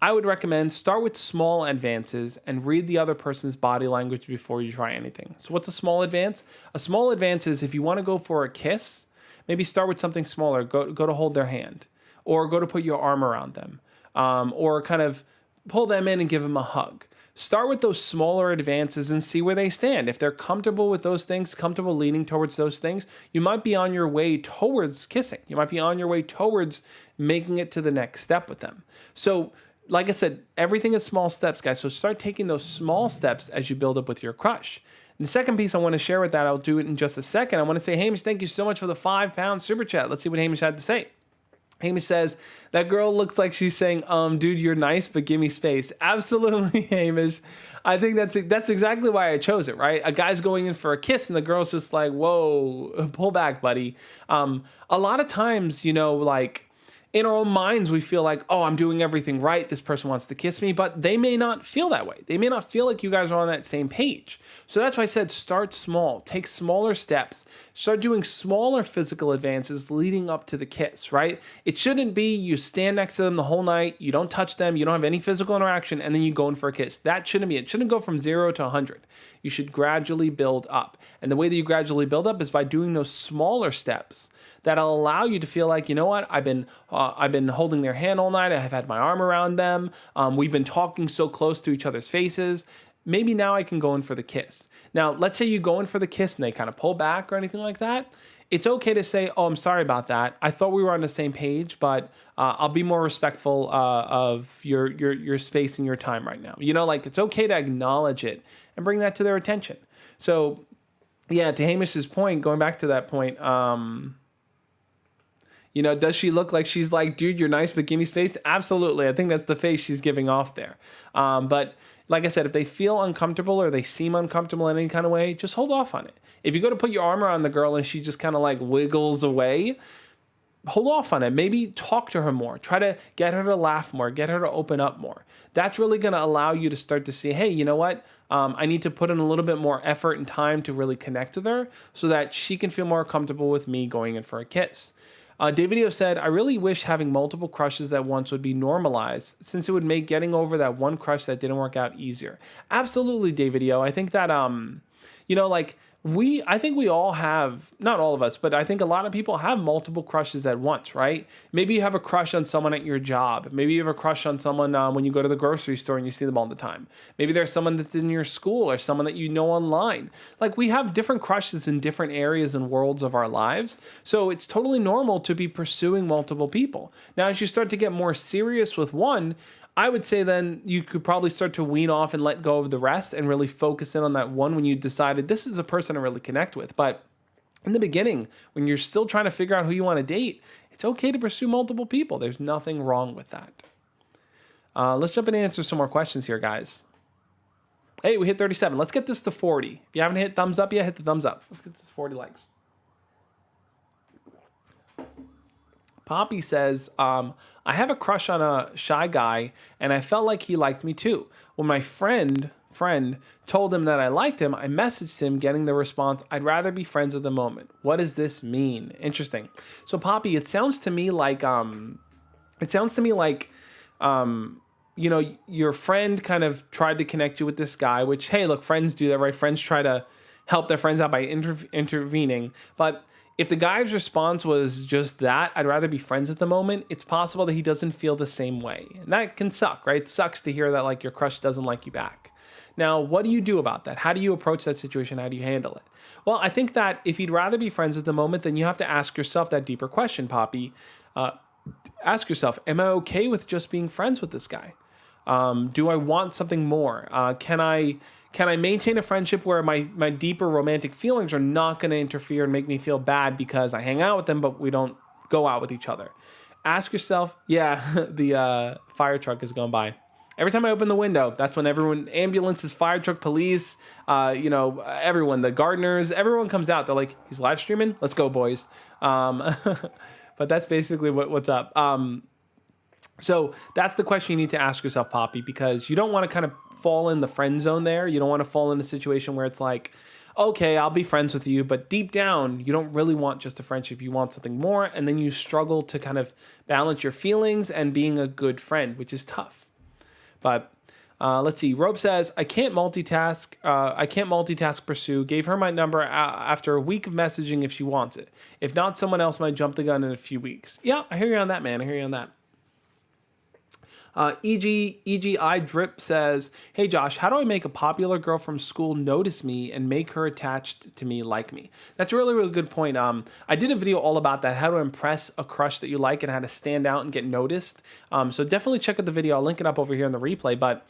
A: I would recommend start with small advances and read the other person's body language before you try anything. So what's a small advance? A small advance is if you want to go for a kiss, maybe start with something smaller. Go to hold their hand or go to put your arm around them or kind of pull them in and give them a hug. Start with those smaller advances and see where they stand. If they're comfortable with those things, comfortable leaning towards those things, you might be on your way towards kissing. You might be on your way towards making it to the next step with them. So like I said, everything is small steps, guys. So start taking those small steps as you build up with your crush. And the second piece I want to share with that, I'll do it in just a second. I want to say, Hamish, thank you so much for the £5 super chat. Let's see what Hamish had to say. Hamish says, that girl looks like she's saying, dude, you're nice, but give me space. Absolutely, Hamish. I think that's exactly why I chose it, right? A guy's going in for a kiss and the girl's just like, whoa, pull back, buddy. A lot of times, like, in our own minds, we feel like, oh, I'm doing everything right. This person wants to kiss me, but they may not feel that way. They may not feel like you guys are on that same page. So that's why I said start small, take smaller steps, start doing smaller physical advances leading up to the kiss, right? It shouldn't be you stand next to them the whole night, you don't touch them, you don't have any physical interaction, and then you go in for a kiss. That shouldn't be it. It shouldn't go from 0 to 100. You should gradually build up. And the way that you gradually build up is by doing those smaller steps that'll allow you to feel like, you know what, I've been holding their hand all night. I have had my arm around them. We've been talking so close to each other's faces. Maybe now I can go in for the kiss. Now, let's say you go in for the kiss and they kind of pull back or anything like that. It's okay to say, oh, I'm sorry about that. I thought we were on the same page, but I'll be more respectful of your space and your time right now. Like it's okay to acknowledge it and bring that to their attention. So, yeah, to Hamish's point, going back to that point, does she look like she's like, dude, you're nice, but give me space? Absolutely. I think that's the face she's giving off there. But like I said, if they feel uncomfortable or they seem uncomfortable in any kind of way, just hold off on it. If you go to put your arm around the girl and she just kind of like wiggles away, hold off on it. Maybe talk to her more. Try to get her to laugh more, get her to open up more. That's really going to allow you to start to see, hey, you know what? I need to put in a little bit more effort and time to really connect with her so that she can feel more comfortable with me going in for a kiss. Davidio said, I really wish having multiple crushes at once would be normalized since it would make getting over that one crush that didn't work out easier. Absolutely, Davidio. I think that, I think we all have, not all of us, but I think a lot of people have multiple crushes at once, right? Maybe you have a crush on someone at your job. Maybe you have a crush on someone when you go to the grocery store and you see them all the time. Maybe there's someone that's in your school or someone that you know online. Like we have different crushes in different areas and worlds of our lives. So it's totally normal to be pursuing multiple people. Now, as you start to get more serious with one, I would say then you could probably start to wean off and let go of the rest and really focus in on that one when you decided this is a person I really connect with. But in the beginning, when you're still trying to figure out who you want to date, it's okay to pursue multiple people. There's nothing wrong with that. Let's jump in and answer some more questions here, guys. Hey, we hit 37. Let's get this to 40. If you haven't hit thumbs up yet, hit the thumbs up. Let's get this to 40 likes. Poppy says, I have a crush on a shy guy, and I felt like he liked me too. When my friend told him that I liked him, I messaged him getting the response, I'd rather be friends at the moment. What does this mean? Interesting. So Poppy, it sounds to me like, your friend kind of tried to connect you with this guy, which, hey, look, friends do that, right? Friends try to help their friends out by intervening. But if the guy's response was just that, I'd rather be friends at the moment, it's possible that he doesn't feel the same way. And that can suck, right? It sucks to hear that like your crush doesn't like you back. Now, what do you do about that? How do you approach that situation? How do you handle it? Well, I think that if you'd rather be friends at the moment, then you have to ask yourself that deeper question, Poppy. Ask yourself, am I okay with just being friends with this guy? Do I want something more? Can I maintain a friendship where my deeper romantic feelings are not going to interfere and make me feel bad because I hang out with them, but we don't go out with each other? Ask yourself, the fire truck is going by. Every time I open the window, that's when everyone, ambulances, fire truck, police, everyone, the gardeners, everyone comes out. They're like, he's live streaming? Let's go, boys. But that's basically what's up. So that's the question you need to ask yourself, Poppy, because you don't want to kind of fall in the friend zone there. You don't want to fall in a situation where it's like, okay, I'll be friends with you, but deep down, you don't really want just a friendship. You want something more, and then you struggle to kind of balance your feelings and being a good friend, which is tough. But let's see. Rope says, I can't multitask pursue. Gave her my number after a week of messaging if she wants it. If not, someone else might jump the gun in a few weeks. Yeah, I hear you on that, man. I hear you on that. EGI Drip says, hey Josh, how do I make a popular girl from school notice me and make her attached to me like me? That's a really, really good point. I did a video all about that, how to impress a crush that you like and how to stand out and get noticed. So definitely check out the video. I'll link it up over here in the replay. But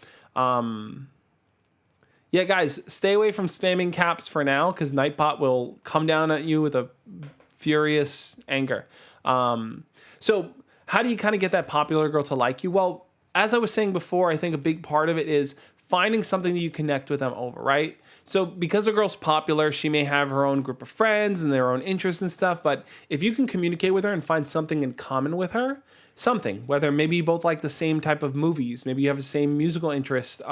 A: yeah, guys, stay away from spamming caps for now because Nightbot will come down at you with a furious anger. So how do you kind of get that popular girl to like you? Well, as I was saying before, I think a big part of it is finding something that you connect with them over, right? So because a girl's popular, she may have her own group of friends and their own interests and stuff, but if you can communicate with her and find something in common with her, whether maybe you both like the same type of movies, maybe you have the same musical interests,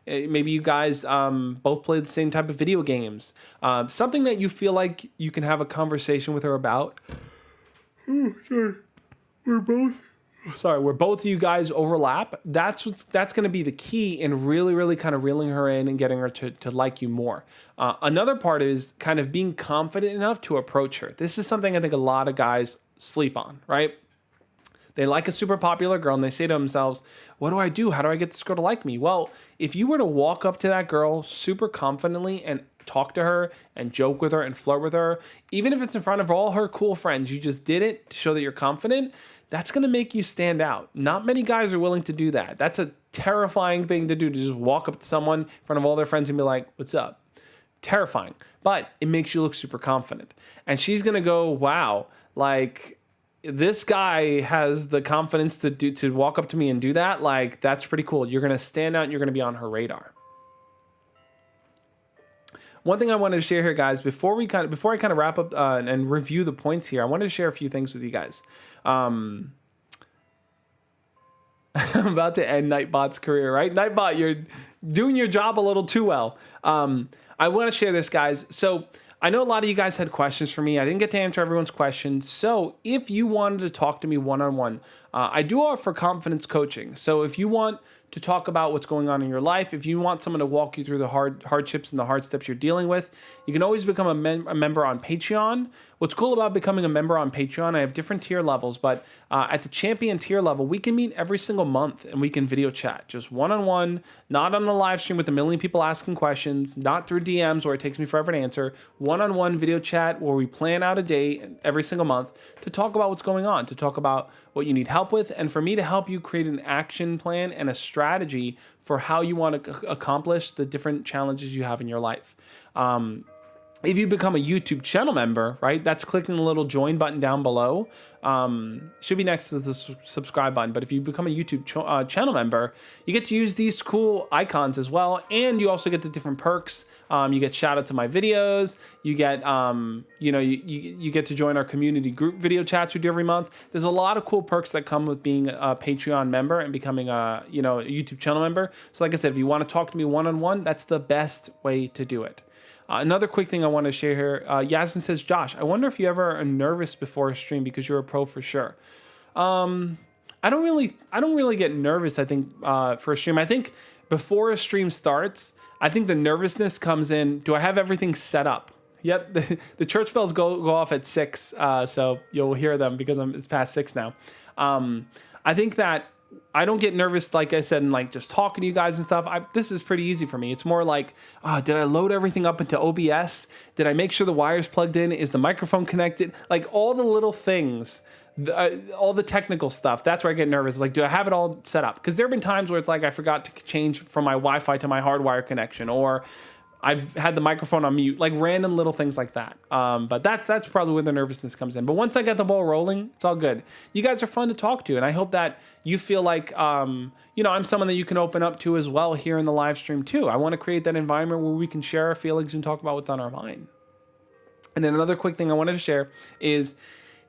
A: maybe you guys both play the same type of video games, something that you feel like you can have a conversation with her about. Where both of you guys overlap, that's going to be the key in really, really kind of reeling her in and getting her to like you more. Another part is kind of being confident enough to approach her. This is something I think a lot of guys sleep on, right? They like a super popular girl and they say to themselves, what do I do? How do I get this girl to like me? Well, if you were to walk up to that girl super confidently and talk to her and joke with her and flirt with her, even if it's in front of all her cool friends, you just did it to show that you're confident, that's going to make you stand out. Not many guys are willing to do that. That's a terrifying thing to do, to just walk up to someone in front of all their friends and be like, what's up? Terrifying. But it makes you look super confident. And she's going to go, wow, like this guy has the confidence to walk up to me and do that. Like, that's pretty cool. You're going to stand out and you're going to be on her radar. One thing I wanted to share here, guys, before I kind of wrap up and review the points here, I wanted to share a few things with you guys. I'm about to end Nightbot's career, right? Nightbot, you're doing your job a little too well. I want to share this, guys. So I know a lot of you guys had questions for me. I didn't get to answer everyone's questions. So if you wanted to talk to me one-on-one, I do offer confidence coaching. So if you want to talk about what's going on in your life, if you want someone to walk you through the hardships and the hard steps you're dealing with, you can always become a member on Patreon. What's cool about becoming a member on Patreon, I have different tier levels, but at the champion tier level, we can meet every single month and we can video chat, just one-on-one, not on a live stream with a million people asking questions, not through DMs where it takes me forever to answer, one-on-one video chat where we plan out a day every single month to talk about what's going on, to talk about what you need help with, and for me to help you create an action plan and a strategy for how you want to accomplish the different challenges you have in your life. If you become a YouTube channel member, right, that's clicking the little join button down below. Should be next to the subscribe button. But if you become a YouTube channel member, you get to use these cool icons as well. And you also get the different perks. You get shout out to my videos. You get, you get to join our community group video chats we do every month. There's a lot of cool perks that come with being a Patreon member and becoming a YouTube channel member. So like I said, if you want to talk to me one-on-one, that's the best way to do it. Another quick thing I want to share here. Yasmin says, Josh, I wonder if you ever are nervous before a stream because you're a pro for sure. I don't really get nervous, I think, for a stream. I think before a stream starts, I think the nervousness comes in. Do I have everything set up? Yep, the church bells go off at 6, so you'll hear them because it's past 6 now. I think that I don't get nervous, like I said, and like just talking to you guys and stuff. This is pretty easy for me. It's more like, did I load everything up into OBS? Did I make sure the wire's plugged in? Is the microphone connected? Like all the little things, all the technical stuff. That's where I get nervous. Like, do I have it all set up? Because there have been times where it's like I forgot to change from my Wi-Fi to my hardwire connection, or I've had the microphone on mute, like random little things like that. But that's probably where the nervousness comes in. But once I get the ball rolling, it's all good. You guys are fun to talk to, and I hope that you feel like, I'm someone that you can open up to as well here in the live stream too. I want to create that environment where we can share our feelings and talk about what's on our mind. And then another quick thing I wanted to share is,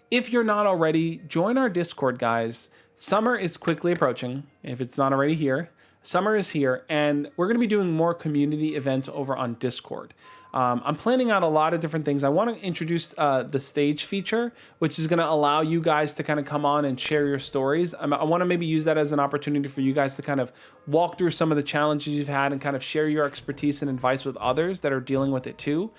A: if you're not already, join our Discord, guys. Summer is quickly approaching, if it's not already here. Summer is here, and we're going to be doing more community events over on Discord. I'm planning out a lot of different things. I want to introduce the stage feature, which is going to allow you guys to kind of come on and share your stories. I want to maybe use that as an opportunity for you guys to kind of walk through some of the challenges you've had and kind of share your expertise and advice with others that are dealing with it too.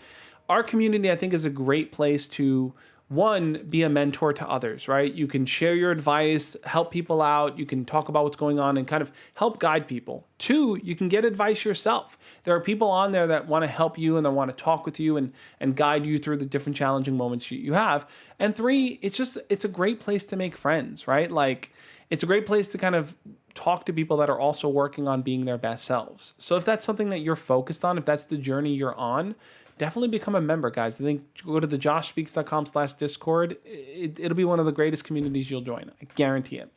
A: Our community, I think, is a great place to one, be a mentor to others, right? You can share your advice, help people out. You can talk about what's going on and kind of help guide people. Two, you can get advice yourself. There are people on there that want to help you and that want to talk with you and guide you through the different challenging moments you have. And three, it's a great place to make friends, right? Like, it's a great place to kind of talk to people that are also working on being their best selves. So if that's something that you're focused on, if that's the journey you're on, definitely become a member, guys. I think go to the joshspeaks.com/discord. It'll be one of the greatest communities you'll join. I guarantee it.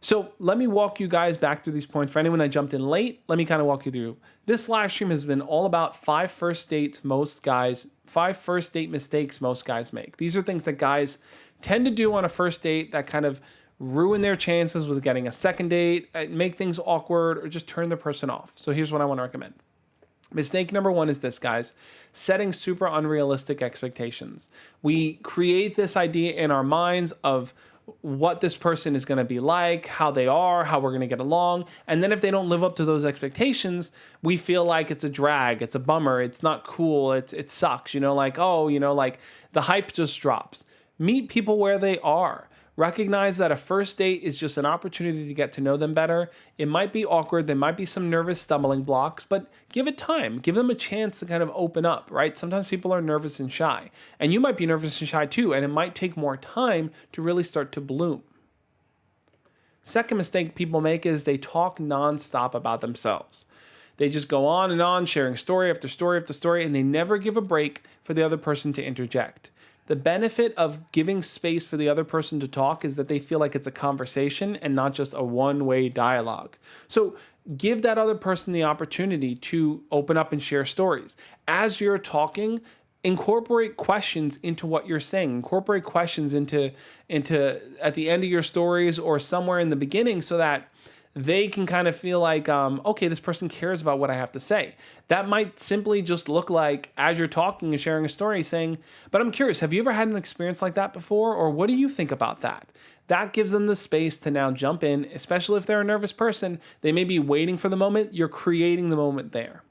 A: So let me walk you guys back through these points. For anyone that jumped in late, let me kind of walk you through. This live stream has been all about 5 first date mistakes most guys make. These are things that guys tend to do on a first date that kind of ruin their chances with getting a second date, make things awkward, or just turn the person off. So here's what I want to recommend. Mistake number 1 is this, guys: setting super unrealistic expectations. We create this idea in our minds of what this person is going to be like, how they are, how we're going to get along. And then if they don't live up to those expectations, we feel like it's a drag, it's a bummer, it's not cool, it sucks, like, like the hype just drops. Meet people where they are. Recognize that a first date is just an opportunity to get to know them better. It might be awkward. There might be some nervous stumbling blocks, but give it time. Give them a chance to kind of open up, right? Sometimes people are nervous and shy, and you might be nervous and shy too, and it might take more time to really start to bloom. Second mistake people make is they talk nonstop about themselves. They just go on and on, sharing story after story after story, and they never give a break for the other person to interject. The benefit of giving space for the other person to talk is that they feel like it's a conversation and not just a one-way dialogue. So give that other person the opportunity to open up and share stories. As you're talking, incorporate questions into what you're saying. Incorporate questions into at the end of your stories or somewhere in the beginning so that they can kind of feel like, okay, this person cares about what I have to say. That might simply just look like, as you're talking and sharing a story, saying, but I'm curious, have you ever had an experience like that before? Or what do you think about that? That gives them the space to now jump in, especially if they're a nervous person. They may be waiting for the moment. You're creating the moment there.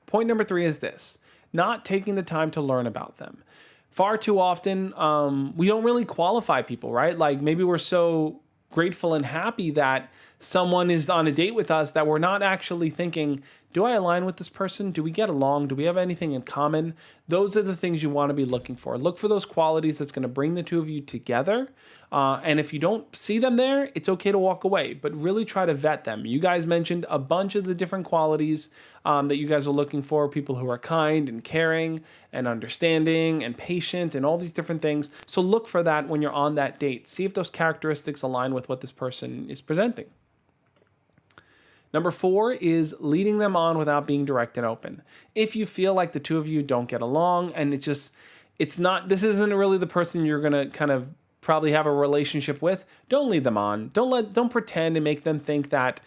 A: Point number 3 is this: not taking the time to learn about them. Far too often, we don't really qualify people, right? Like maybe we're so grateful and happy that someone is on a date with us that we're not actually thinking, do I align with this person? Do we get along? Do we have anything in common? Those are the things you want to be looking for. Look for those qualities that's going to bring the two of you together. And if you don't see them there, it's okay to walk away, but really try to vet them. You guys mentioned a bunch of the different qualities that you guys are looking for: people who are kind and caring and understanding and patient and all these different things. So look for that when you're on that date. See if those characteristics align with what this person is presenting. Number 4 is leading them on without being direct and open. If you feel like the two of you don't get along and this isn't really the person you're going to kind of probably have a relationship with, don't lead them on. Don't pretend and make them think that,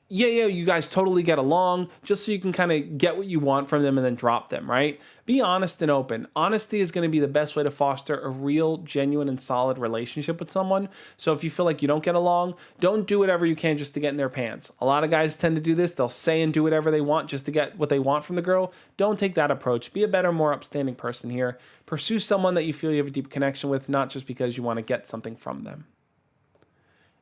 A: you guys totally get along, just so you can kind of get what you want from them and then drop them, right? Be honest and open. Honesty is going to be the best way to foster a real, genuine, and solid relationship with someone. So if you feel like you don't get along, don't do whatever you can just to get in their pants. A lot of guys tend to do this. They'll say and do whatever they want just to get what they want from the girl. Don't take that approach. Be a better, more upstanding person here. Pursue someone that you feel you have a deep connection with, not just because you want to get something from them.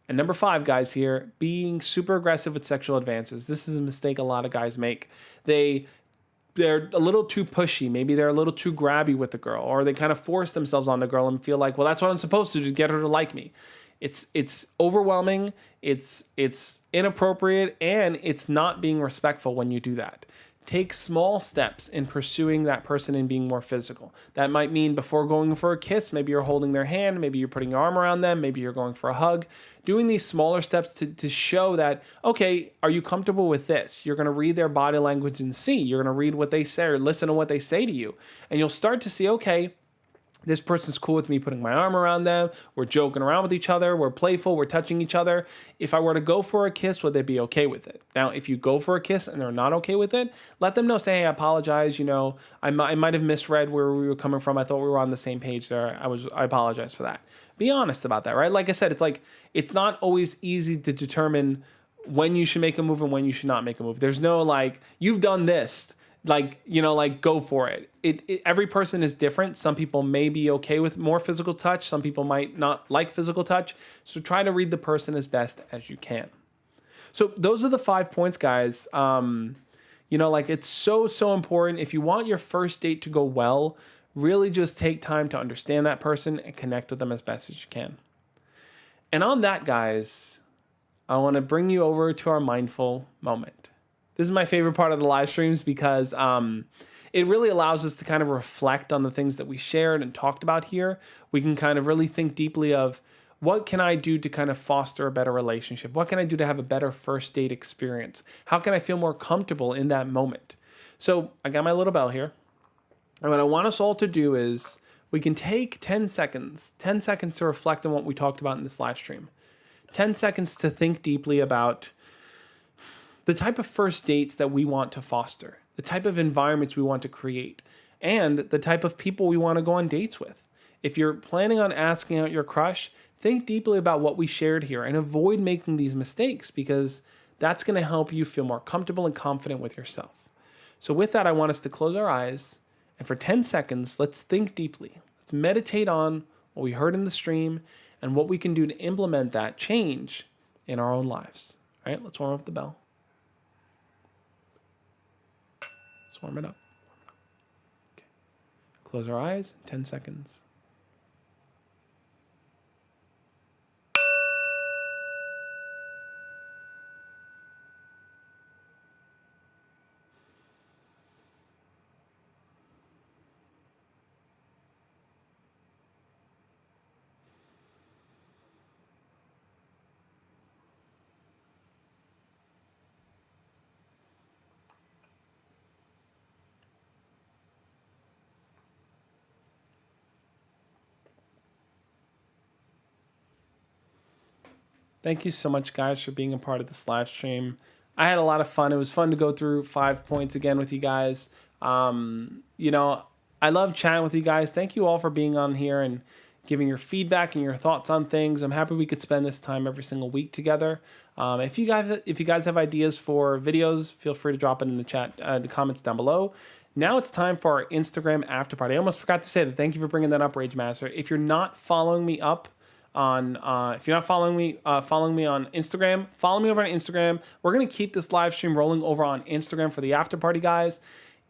A: And number 5, guys, here, being super aggressive with sexual advances. This is a mistake a lot of guys make. They're a little too pushy. Maybe they're a little too grabby with the girl, or they kind of force themselves on the girl and feel like, well, that's what I'm supposed to do to get her to like me. It's overwhelming, it's inappropriate, and it's not being respectful when you do that. Take small steps in pursuing that person and being more physical. That might mean before going for a kiss, maybe you're holding their hand, maybe you're putting your arm around them, maybe you're going for a hug. Doing these smaller steps to show that, okay, are you comfortable with this? You're going to read their body language and see. You're going to read what they say or listen to what they say to you. And you'll start to see, okay, this person's cool with me putting my arm around them. We're joking around with each other. We're playful. We're touching each other. If I were to go for a kiss, would they be okay with it? Now, if you go for a kiss and they're not okay with it, let them know. Say, hey, I apologize. I might have misread where we were coming from. I thought we were on the same page there. I apologize for that. Be honest about that, right? Like I said, it's not always easy to determine when you should make a move and when you should not make a move. There's no you've done this. like, you know, like go for it. Every person is different. Some people may be okay with more physical touch. Some people might not like physical touch. So try to read the person as best as you can. So those are the 5 points, guys. You know, like it's so important. If you want your first date to go well, really just take time to understand that person and connect with them as best as you can. And on that, guys, I want to bring you over to our mindful moment. This is my favorite part of the live streams because it really allows us to kind of reflect on the things that we shared and talked about here. We can kind of really think deeply of what can I do to kind of foster a better relationship? What can I do to have a better first date experience? How can I feel more comfortable in that moment? So I got my little bell here. And what I want us all to do is we can take 10 seconds to reflect on what we talked about in this live stream. 10 seconds to think deeply about the type of first dates that we want to foster, the type of environments we want to create, and the type of people we want to go on dates with. If you're planning on asking out your crush, think deeply about what we shared here and avoid making these mistakes because that's going to help you feel more comfortable and confident with yourself. So with that, I want us to close our eyes, and for 10 seconds, let's think deeply. Let's meditate on what we heard in the stream and what we can do to implement that change in our own lives. All right, let's warm up the bell. Let's warm it up. Okay. Close our eyes, 10 seconds. Thank you so much, guys, for being a part of this live stream. I had a lot of fun. It was fun to go through 5 points again with you guys. You know, I love chatting with you guys. Thank you all for being on here and giving your feedback and your thoughts on things. I'm happy we could spend this time every single week together. If you guys have ideas for videos, feel free to drop it in the chat, the comments down below. Now it's time for our Instagram after party. I almost forgot to say that. Thank you for bringing that up, Rage Master. If you're not following me following me on Instagram, follow me over on Instagram. We're going to keep this live stream rolling over on Instagram for the after party, guys.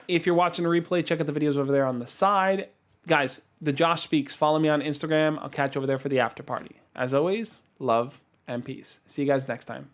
A: If you're watching a replay, check out the videos over there on the side. Guys, the Josh Speaks, follow me on Instagram. I'll catch you over there for the after party. As always, love and peace. See you guys next time.